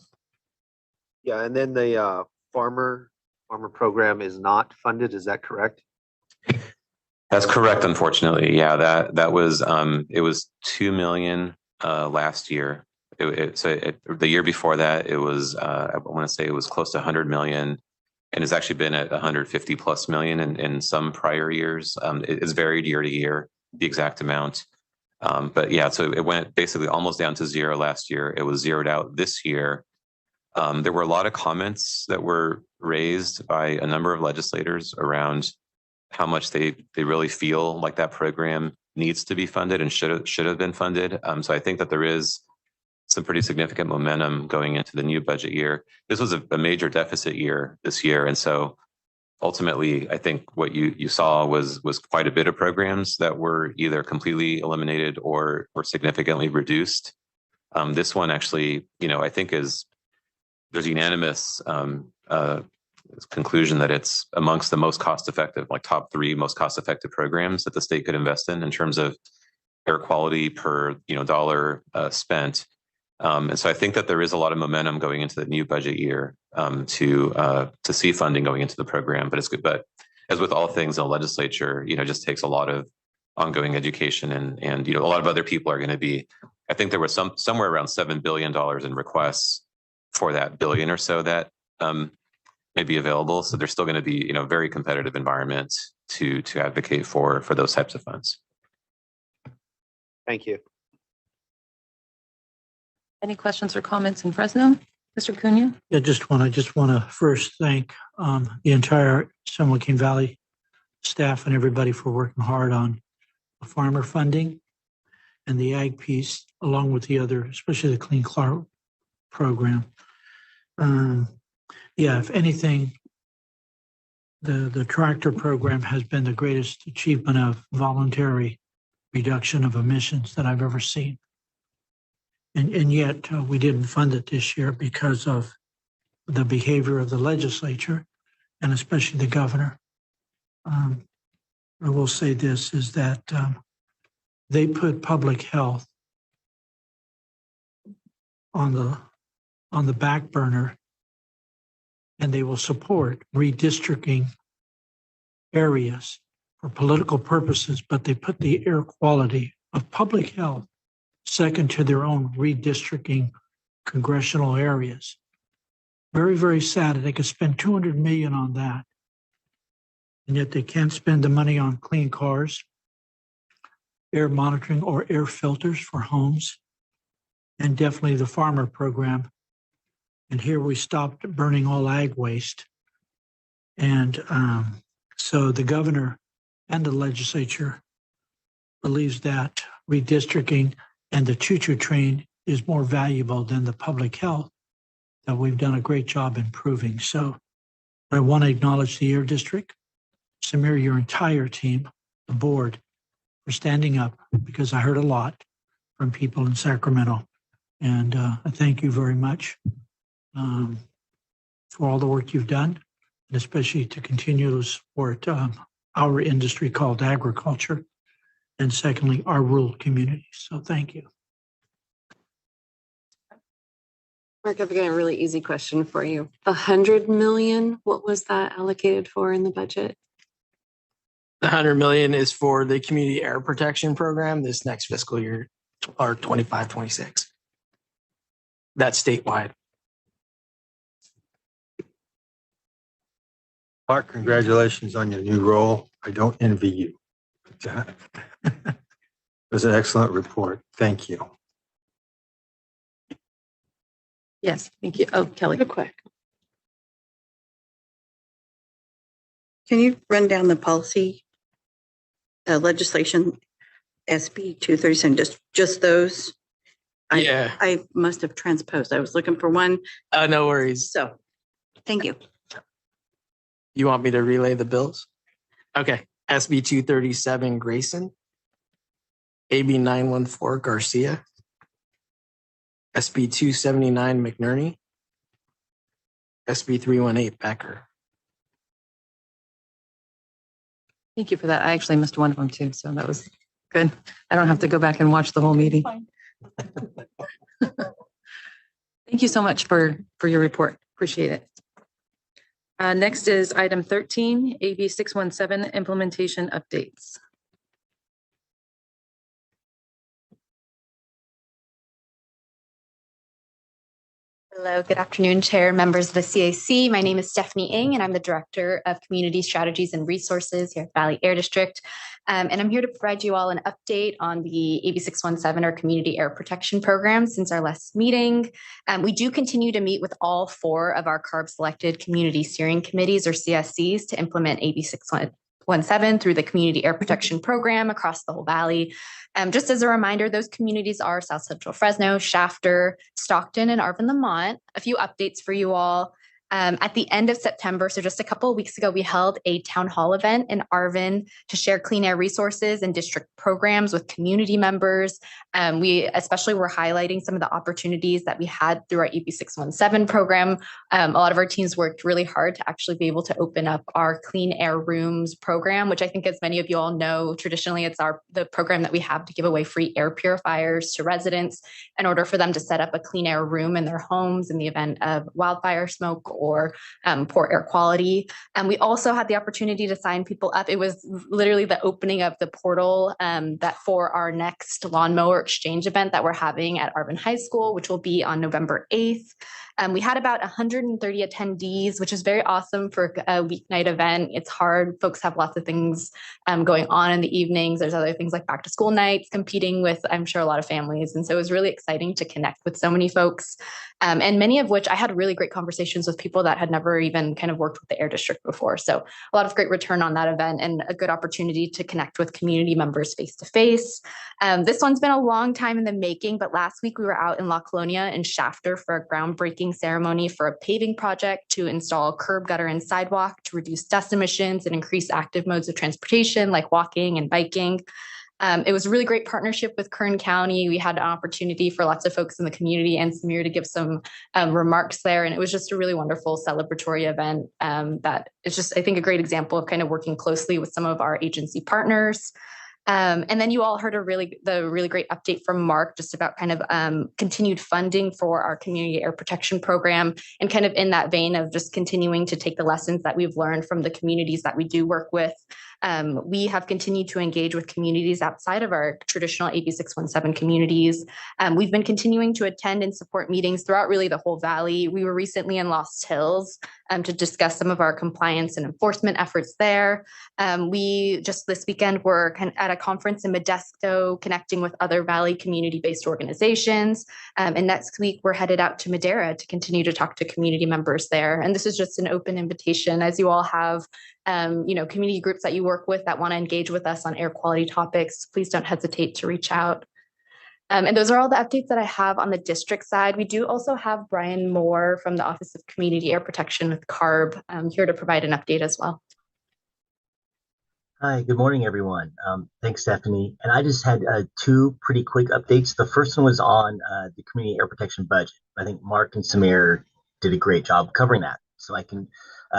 Yeah, and then the farmer program is not funded. Is that correct? That's correct. Unfortunately, yeah, that was it was 2 million last year. The year before that, it was I want to say it was close to 100 million, and it's actually been at 150 plus million in some prior years. It's varied year to year, the exact amount. But yeah, so it went basically almost down to zero last year. It was zeroed out this year. There were a lot of comments that were raised by a number of legislators around how much they really feel like that program needs to be funded and should have been funded. So I think that there is some pretty significant momentum going into the new budget year. This was a major deficit year this year. And so ultimately, I think what you saw was quite a bit of programs that were either completely eliminated or significantly reduced. This one actually, I think there's unanimous conclusion that it's amongst the most cost-effective, like top 3 most cost-effective programs that the state could invest in terms of air quality per, dollar spent. And so I think that there is a lot of momentum going into the new budget year to see funding going into the program. But it's good. But as with all things in the legislature, it just takes a lot of ongoing education and a lot of other people are going to be. I think there was somewhere around $7 billion in requests for that billion or so that may be available. So there's still going to be very competitive environment to advocate for those types of funds. Thank you. Any questions or comments in Fresno? Mr. Cunha? Yeah, I just want to first thank the entire San Joaquin Valley staff and everybody for working hard on the farmer funding and the ag piece, along with the other, especially the Clean Car program. If anything, the tractor program has been the greatest achievement of voluntary reduction of emissions that I've ever seen. And yet we didn't fund it this year because of the behavior of the legislature and especially the governor. I will say this is that they put public health on the back burner, and they will support redistricting areas for political purposes, but they put the air quality of public health second to their own redistricting congressional areas. Very, very sad that they could spend $200 million on that, and yet they can't spend the money on clean cars, air monitoring, or air filters for homes, and definitely the farmer program. And here we stopped burning all ag waste. And so the governor and the legislature believes that redistricting and the choo-choo train is more valuable than the public health that we've done a great job improving. So I want to acknowledge the Air District, Samir, your entire team, the board, for standing up, because I heard a lot from people in Sacramento. And I thank you very much for all the work you've done, and especially to continue to support our industry called agriculture, and secondly, our rural communities. So thank you. Mark, I've got a really easy question for you. 100 million, what was that allocated for in the budget? The 100 million is for the community air protection program this next fiscal year, or 25-26. That's statewide. Mark, congratulations on your new role. I don't envy you. It was an excellent report. Thank you. Yes, thank you. Oh, Kelly. Real quick. Can you run down the policy legislation, SB 237, just those? Yeah. I must have transposed. I was looking for one. No worries. So, thank you. You want me to relay the bills? Okay. SB 237 Grayson, AB 914 Garcia, SB 279 McNerney, SB 318 Becker. Thank you for that. I actually missed one of them too, so that was good. I don't have to go back and watch the whole meeting. Thank you so much for your report. Appreciate it. Next is item 13, AB 617 implementation updates. Hello, good afternoon, Chair, members of the CAC. My name is Stephanie Ng, and I'm the Director of Community Strategies and Resources here at Valley Air District. And I'm here to provide you all an update on the AB 617, or Community Air Protection Program, since our last meeting. We do continue to meet with all 4 of our CARB-selected Community Steering Committees, or CSCs, to implement AB 617 through the Community Air Protection Program across the whole Valley. Just as a reminder, those communities are South Central Fresno, Shafter, Stockton, and Arvin Lamont. A few updates for you all. At the end of September, so just a couple of weeks ago, we held a town hall event in Arvin to share clean air resources and district programs with community members. We especially were highlighting some of the opportunities that we had through our AB 617 program. A lot of our teams worked really hard to actually be able to open up our clean air rooms program, which I think, as many of you all know, traditionally it's the program that we have to give away free air purifiers to residents in order for them to set up a clean air room in their homes in the event of wildfire smoke or poor air quality. And we also had the opportunity to sign people up. It was literally the opening of the portal that for our next lawnmower exchange event that we're having at Arvin High School, which will be on November 8th. We had about 130 attendees, which is very awesome for a weeknight event. It's hard. Folks have lots of things going on in the evenings. There's other things like back to school nights, competing with, I'm sure, a lot of families. And so it was really exciting to connect with so many folks. And many of which I had really great conversations with people that had never even kind of worked with the Air District before. So a lot of great return on that event and a good opportunity to connect with community members face to face. This one's been a long time in the making, but last week we were out in La Colonia and Shafter for a groundbreaking ceremony for a paving project to install curb, gutter, and sidewalk to reduce dust emissions and increase active modes of transportation like walking and biking. It was a really great partnership with Kern County. We had an opportunity for lots of folks in the community and Samir to give some remarks there. And it was just a really wonderful celebratory event that is just, I think, a great example of kind of working closely with some of our agency partners. And then you all heard the really great update from Mark just about kind of continued funding for our community air protection program, and kind of in that vein of just continuing to take the lessons that we've learned from the communities that we do work with. We have continued to engage with communities outside of our traditional AB 617 communities. We've been continuing to attend and support meetings throughout really the whole valley. We were recently in Lost Hills to discuss some of our compliance and enforcement efforts there. We just this weekend were at a conference in Modesto, connecting with other Valley community-based organizations. And next week, we're headed out to Madera to continue to talk to community members there. And this is just an open invitation, as you all have community groups that you work with that want to engage with us on air quality topics. Please don't hesitate to reach out. And those are all the updates that I have on the district side. We do also have Brian Moore from the Office of Community Air Protection with CARB here to provide an update as well. Hi, good morning, everyone. Thanks, Stephanie. And I just had two pretty quick updates. The first one was on the community air protection budget. I think Mark and Samir did a great job covering that. So I can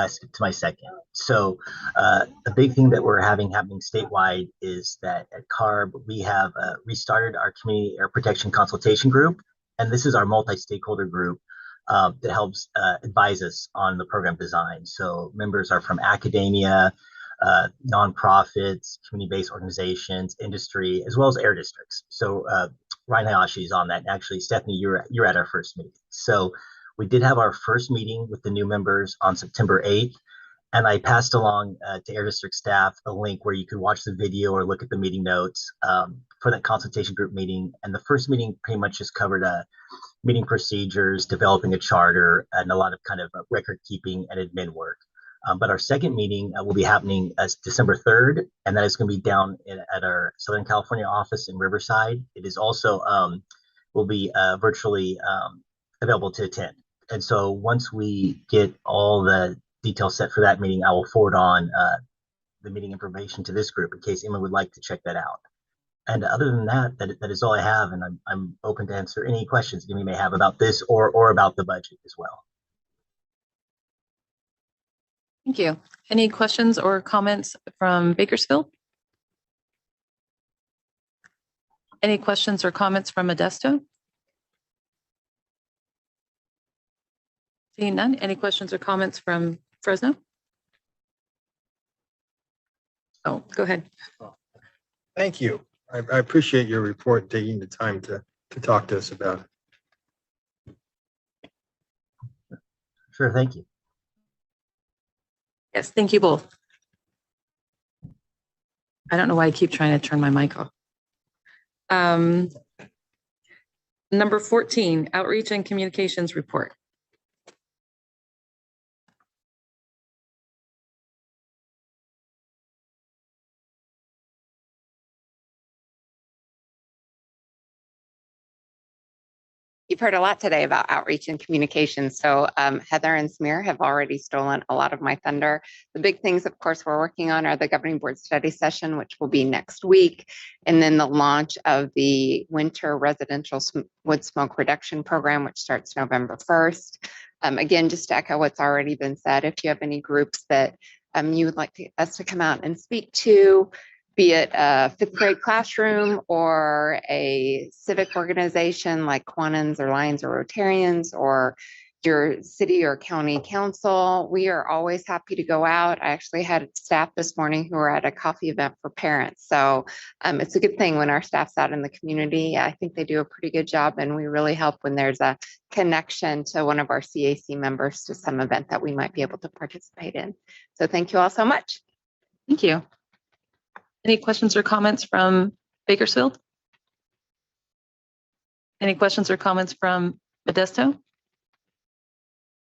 skip to my second. So a big thing that we're happening statewide is that at CARB, we have restarted our community air protection consultation group. And this is our multi-stakeholder group that helps advise us on the program design. So members are from academia, nonprofits, community-based organizations, industry, as well as air districts. So Ryan Hayashi is on that. And actually, Stephanie, you're at our first meeting. So we did have our first meeting with the new members on September 8th. And I passed along to Air District staff a link where you could watch the video or look at the meeting notes for that consultation group meeting. And the first meeting pretty much just covered meeting procedures, developing a charter, and a lot of kind of record keeping and admin work. But our second meeting will be happening as December 3rd, and that is going to be down at our Southern California office in Riverside. It is also will be virtually available to attend. And so once we get all the details set for that meeting, I will forward on the meeting information to this group in case anyone would like to check that out. And other than that, that is all I have, and I'm open to answer any questions you may have about this or about the budget as well. Thank you. Any questions or comments from Bakersfield? Any questions or comments from Modesto? Seeing none. Any questions or comments from Fresno? Oh, go ahead. Thank you. I appreciate your report, taking the time to talk to us about it. Sure, thank you. Yes, thank you both. I don't know why I keep trying to turn my mic off. Number 14, Outreach and Communications Report. You've heard a lot today about outreach and communication. So Heather and Samir have already stolen a lot of my thunder. The big things, of course, we're working on are the governing board study session, which will be next week, and then the launch of the winter residential wood smoke reduction program, which starts November 1st. Again, just to echo what's already been said, if you have any groups that you would like us to come out and speak to, be it a 5th grade classroom or a civic organization like Kiwanis or Lions or Rotarians or your city or county council, we are always happy to go out. I actually had staff this morning who were at a coffee event for parents. So it's a good thing when our staff's out in the community. I think they do a pretty good job, and we really help when there's a connection to one of our CAC members to some event that we might be able to participate in. So thank you all so much. Thank you. Any questions or comments from Bakersfield? Any questions or comments from Modesto?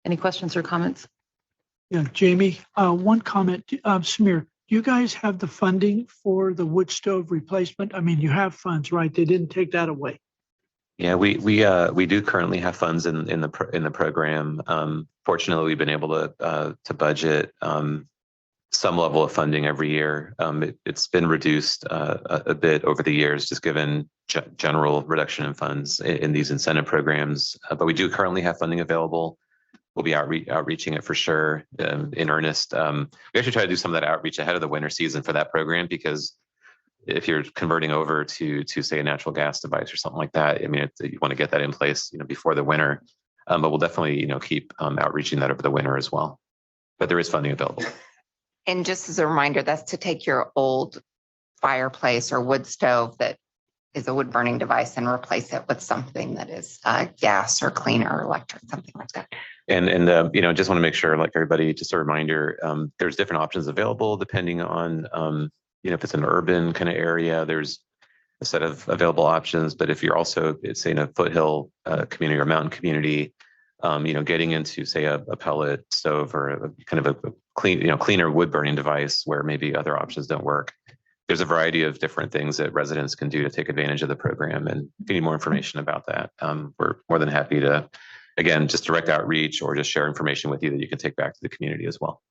Any questions or comments? Yeah, Jamie, one comment, Samir, do you guys have the funding for the wood stove replacement? I mean, you have funds, right? They didn't take that away. Yeah, we do currently have funds in the program. Fortunately, we've been able to budget some level of funding every year. It's been reduced a bit over the years, just given general reduction in funds in these incentive programs. But we do currently have funding available. We'll be outreaching it for sure in earnest. We actually try to do some of that outreach ahead of the winter season for that program, because if you're converting over to say a natural gas device or something like that, I mean, you want to get that in place, before the winter. But we'll definitely, keep outreaching that over the winter as well. But there is funding available. And just as a reminder, that's to take your old fireplace or wood stove that is a wood burning device and replace it with something that is gas or cleaner or electric, something like that. And just want to make sure, like everybody, just a reminder, there's different options available depending on, if it's an urban kind of area, there's a set of available options. But if you're also, say, in a foothill community or mountain community, getting into, say, a pellet stove or a kind of a cleaner wood burning device where maybe other options don't work. There's a variety of different things that residents can do to take advantage of the program. And if you need more information about that, we're more than happy to, again, just direct outreach or just share information with you that you can take back to the community as well.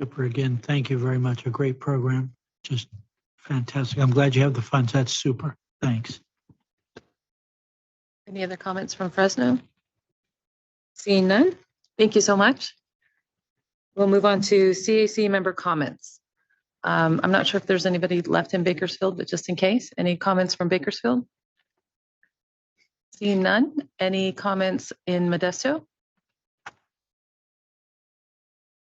Super. Again, thank you very much. A great program. Just fantastic. I'm glad you have the funds. That's super. Thanks. Any other comments from Fresno? Seeing none, thank you so much. We'll move on to CAC member comments. I'm not sure if there's anybody left in Bakersfield, but just in case, any comments from Bakersfield? Seeing none, any comments in Modesto?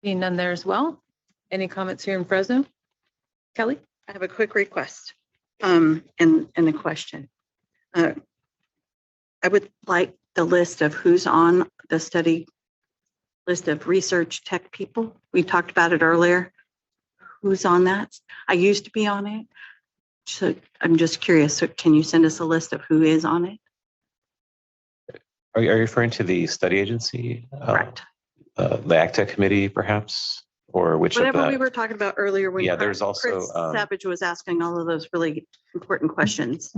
Seeing none there as well. Any comments here in Fresno? Kelly? I have a quick request and a question. I would like the list of who's on the study list of research tech people. We talked about it earlier. Who's on that? I used to be on it. So I'm just curious. So can you send us a list of who is on it? Are you referring to the study agency? Correct. The ACTA committee, perhaps, or which Whatever of the, we were talking about earlier when there's also Chris Savage was asking all of those really important questions.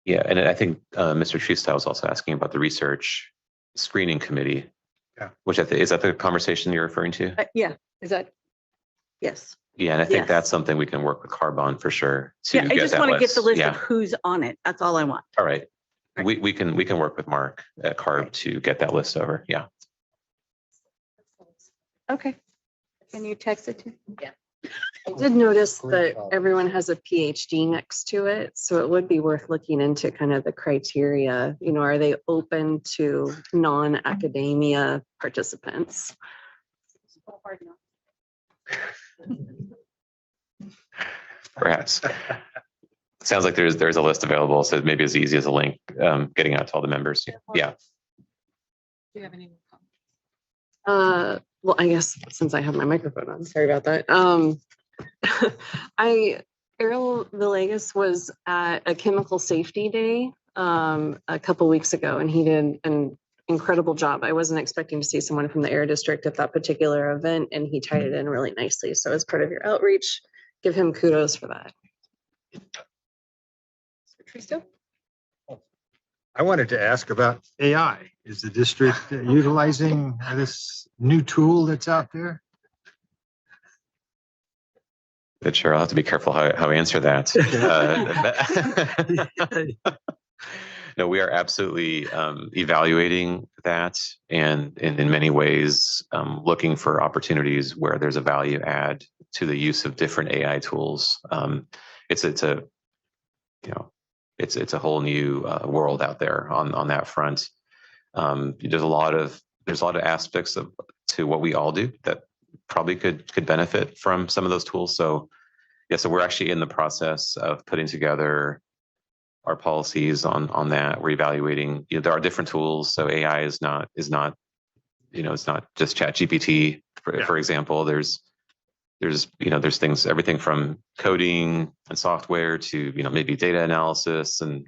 Yeah, and I think Mr. Treestyle was also asking about the research screening committee. Yeah. Which is that the conversation you're referring to? Yeah. Is that? Yes. Yeah, and I think Yes. that's something we can work with Carbon for sure. Yeah, I just want to get the list Yeah. of who's on it. That's all I want. All right. We can work with Mark at Carb to get that list over. Yeah. Okay. Can you text it to? Yeah. I did notice that everyone has a PhD next to it, so it would be worth looking into kind of the criteria. Are they open to non-academia participants? Perhaps. Sounds like there's a list available, so maybe as easy as a link getting out to all the members. Yeah. Do you have any Well, I guess since I have my microphone on, sorry about that. Errol Villegas was at a chemical safety day a couple weeks ago, and he did an incredible job. I wasn't expecting to see someone from the Air District at that particular event, and he tied it in really nicely. So as part of your outreach, give him kudos for that. Tristo? I wanted to ask about AI. Is the district utilizing this new tool that's out there? But sure, I'll have to be careful how I answer that. No, we are absolutely evaluating that, and in many ways looking for opportunities where there's a value add to the use of different AI tools. It's a whole new world out there on that front. There's a lot of aspects to what we all do that probably could benefit from some of those tools. So yeah, so we're actually in the process of putting together our policies on that. We're evaluating, there are different tools. So AI is not, it's not just ChatGPT, for example. There's things, everything from coding and software to, maybe data analysis and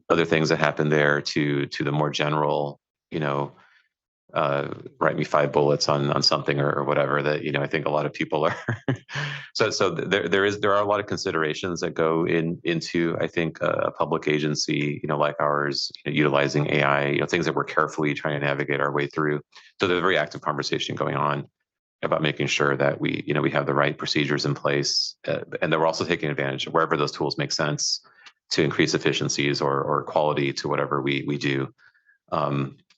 other things that happen there to the more general, write me 5 bullets on something or whatever that, I think a lot of people are. so there are a lot of considerations that go into, I think, a public agency, like ours, utilizing AI, things that we're carefully trying to navigate our way through. So there's a very active conversation going on about making sure that we have the right procedures in place, and that we're also taking advantage of wherever those tools make sense to increase efficiencies or quality to whatever we do.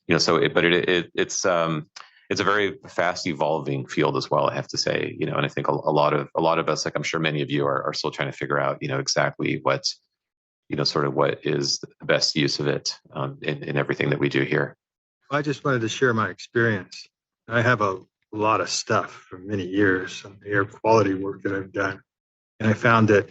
It's a very fast evolving field as well, I have to say, and I think a lot of us, like I'm sure many of you are still trying to figure out, exactly what, sort of what is the best use of it in everything that we do here. I just wanted to share my experience. I have a lot of stuff from many years on the air quality work that I've done. And I found that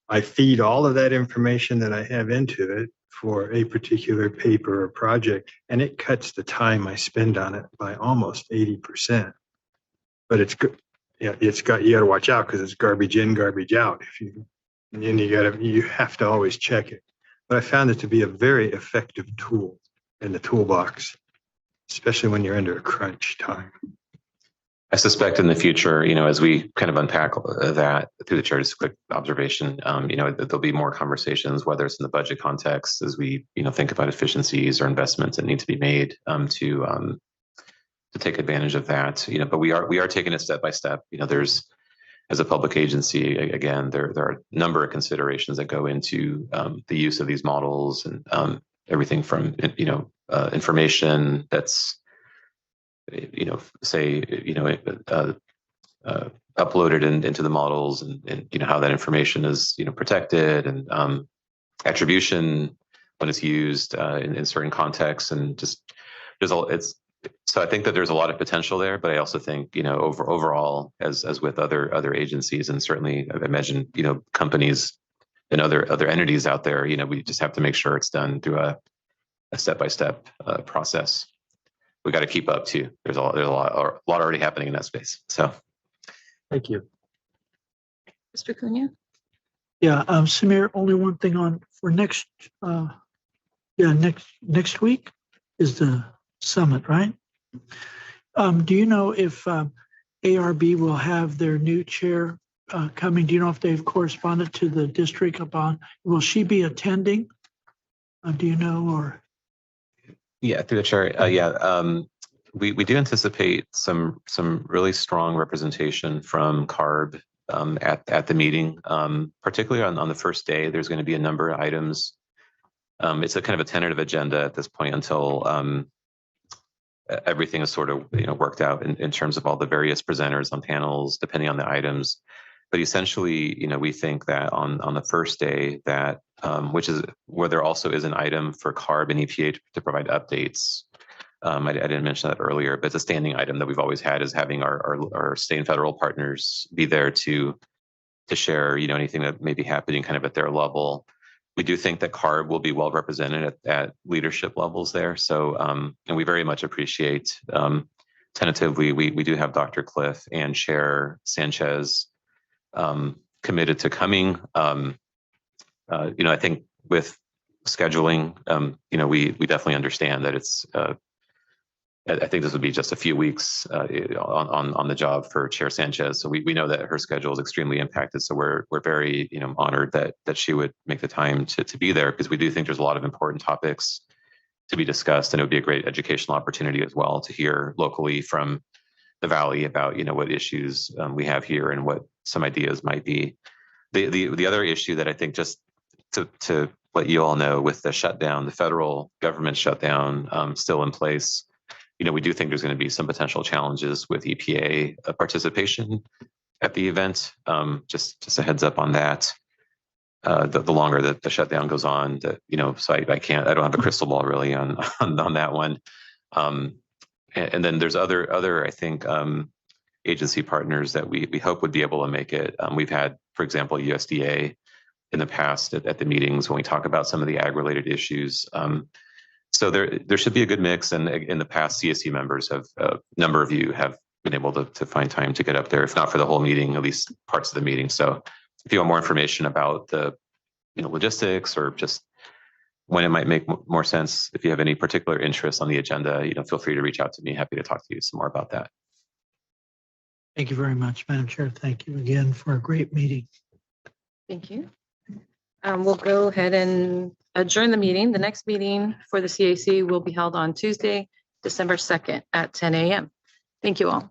I feed all of that information that I have into it for a particular paper or project, and it cuts the time I spend on it by almost 80%. But it's good. Yeah, you got to watch out because it's garbage in, garbage out. You have to always check it. But I found it to be a very effective tool in the toolbox, especially when you're under a crunch time. I suspect in the future, as we kind of unpack that through the chair, just a quick observation, there'll be more conversations, whether it's in the budget context, as we, think about efficiencies or investments that need to be made to take advantage of that. But we are taking it step by step. There's, as a public agency, again, there are a number of considerations that go into the use of these models and everything from information that's uploaded into the models and how that information is protected and attribution when it's used in certain contexts, and just so I think that there's a lot of potential there, but I also think overall as with other agencies, and certainly I imagine companies and other entities out there, we just have to make sure it's done through a step-by-step process. We got to keep up too. There's a lot already happening in that space. So, thank you, Mr. Cunha. Yeah, Samir, only one thing for next week is the summit, right? Do you know if ARB will have their new chair coming? Do you know if they've corresponded to the district about, will she be attending? Do you know, or? Yeah, through the chair. We do anticipate some really strong representation from CARB at the meeting, particularly on the first day. There's going to be a number of items. It's a kind of a tentative agenda at this point until everything is sort of worked out in terms of all the various presenters on panels, depending on the items. But essentially, we think that on the first day that which is where there also is an item for CARB and EPA to provide updates. I didn't mention that earlier, but it's a standing item that we've always had, is having our state and federal partners be there to share, anything that may be happening kind of at their level. We do think that CARB will be well represented at leadership levels there. So, and we very much appreciate, tentatively, we do have Dr. Cliff and Chair Sanchez committed to coming. I think with scheduling, we definitely understand that it's I think this would be just a few weeks on the job for Chair Sanchez. So we know that her schedule is extremely impacted. So we're very honored that she would make the time to be there, because we do think there's a lot of important topics to be discussed, and it would be a great educational opportunity as well to hear locally from the Valley about what issues we have here and what some ideas might be. The other issue that I think, just to let you all know, with the shutdown, the federal government shutdown still in place, we do think there's going to be some potential challenges with EPA participation at the event. Just a heads up on that. The longer that the shutdown goes on, so I don't have a crystal ball really on that one. And then there's other I think agency partners that we hope would be able to make it. We've had, for example, USDA in the past at the meetings when we talk about some of the ag-related issues. So there should be a good mix, and in the past, CSC members a number of you have been able to find time to get up there, if not for the whole meeting, at least parts of the meeting. So if you want more information about the logistics, or just when it might make more sense, if you have any particular interest on the agenda, feel free to reach out to me. Happy to talk to you some more about that. Thank you very much, Madam Chair. Thank you again for a great meeting. Thank you. We'll go ahead and adjourn the meeting. The next meeting for the CAC will be held on Tuesday, December 2nd at 10 a.m. Thank you all.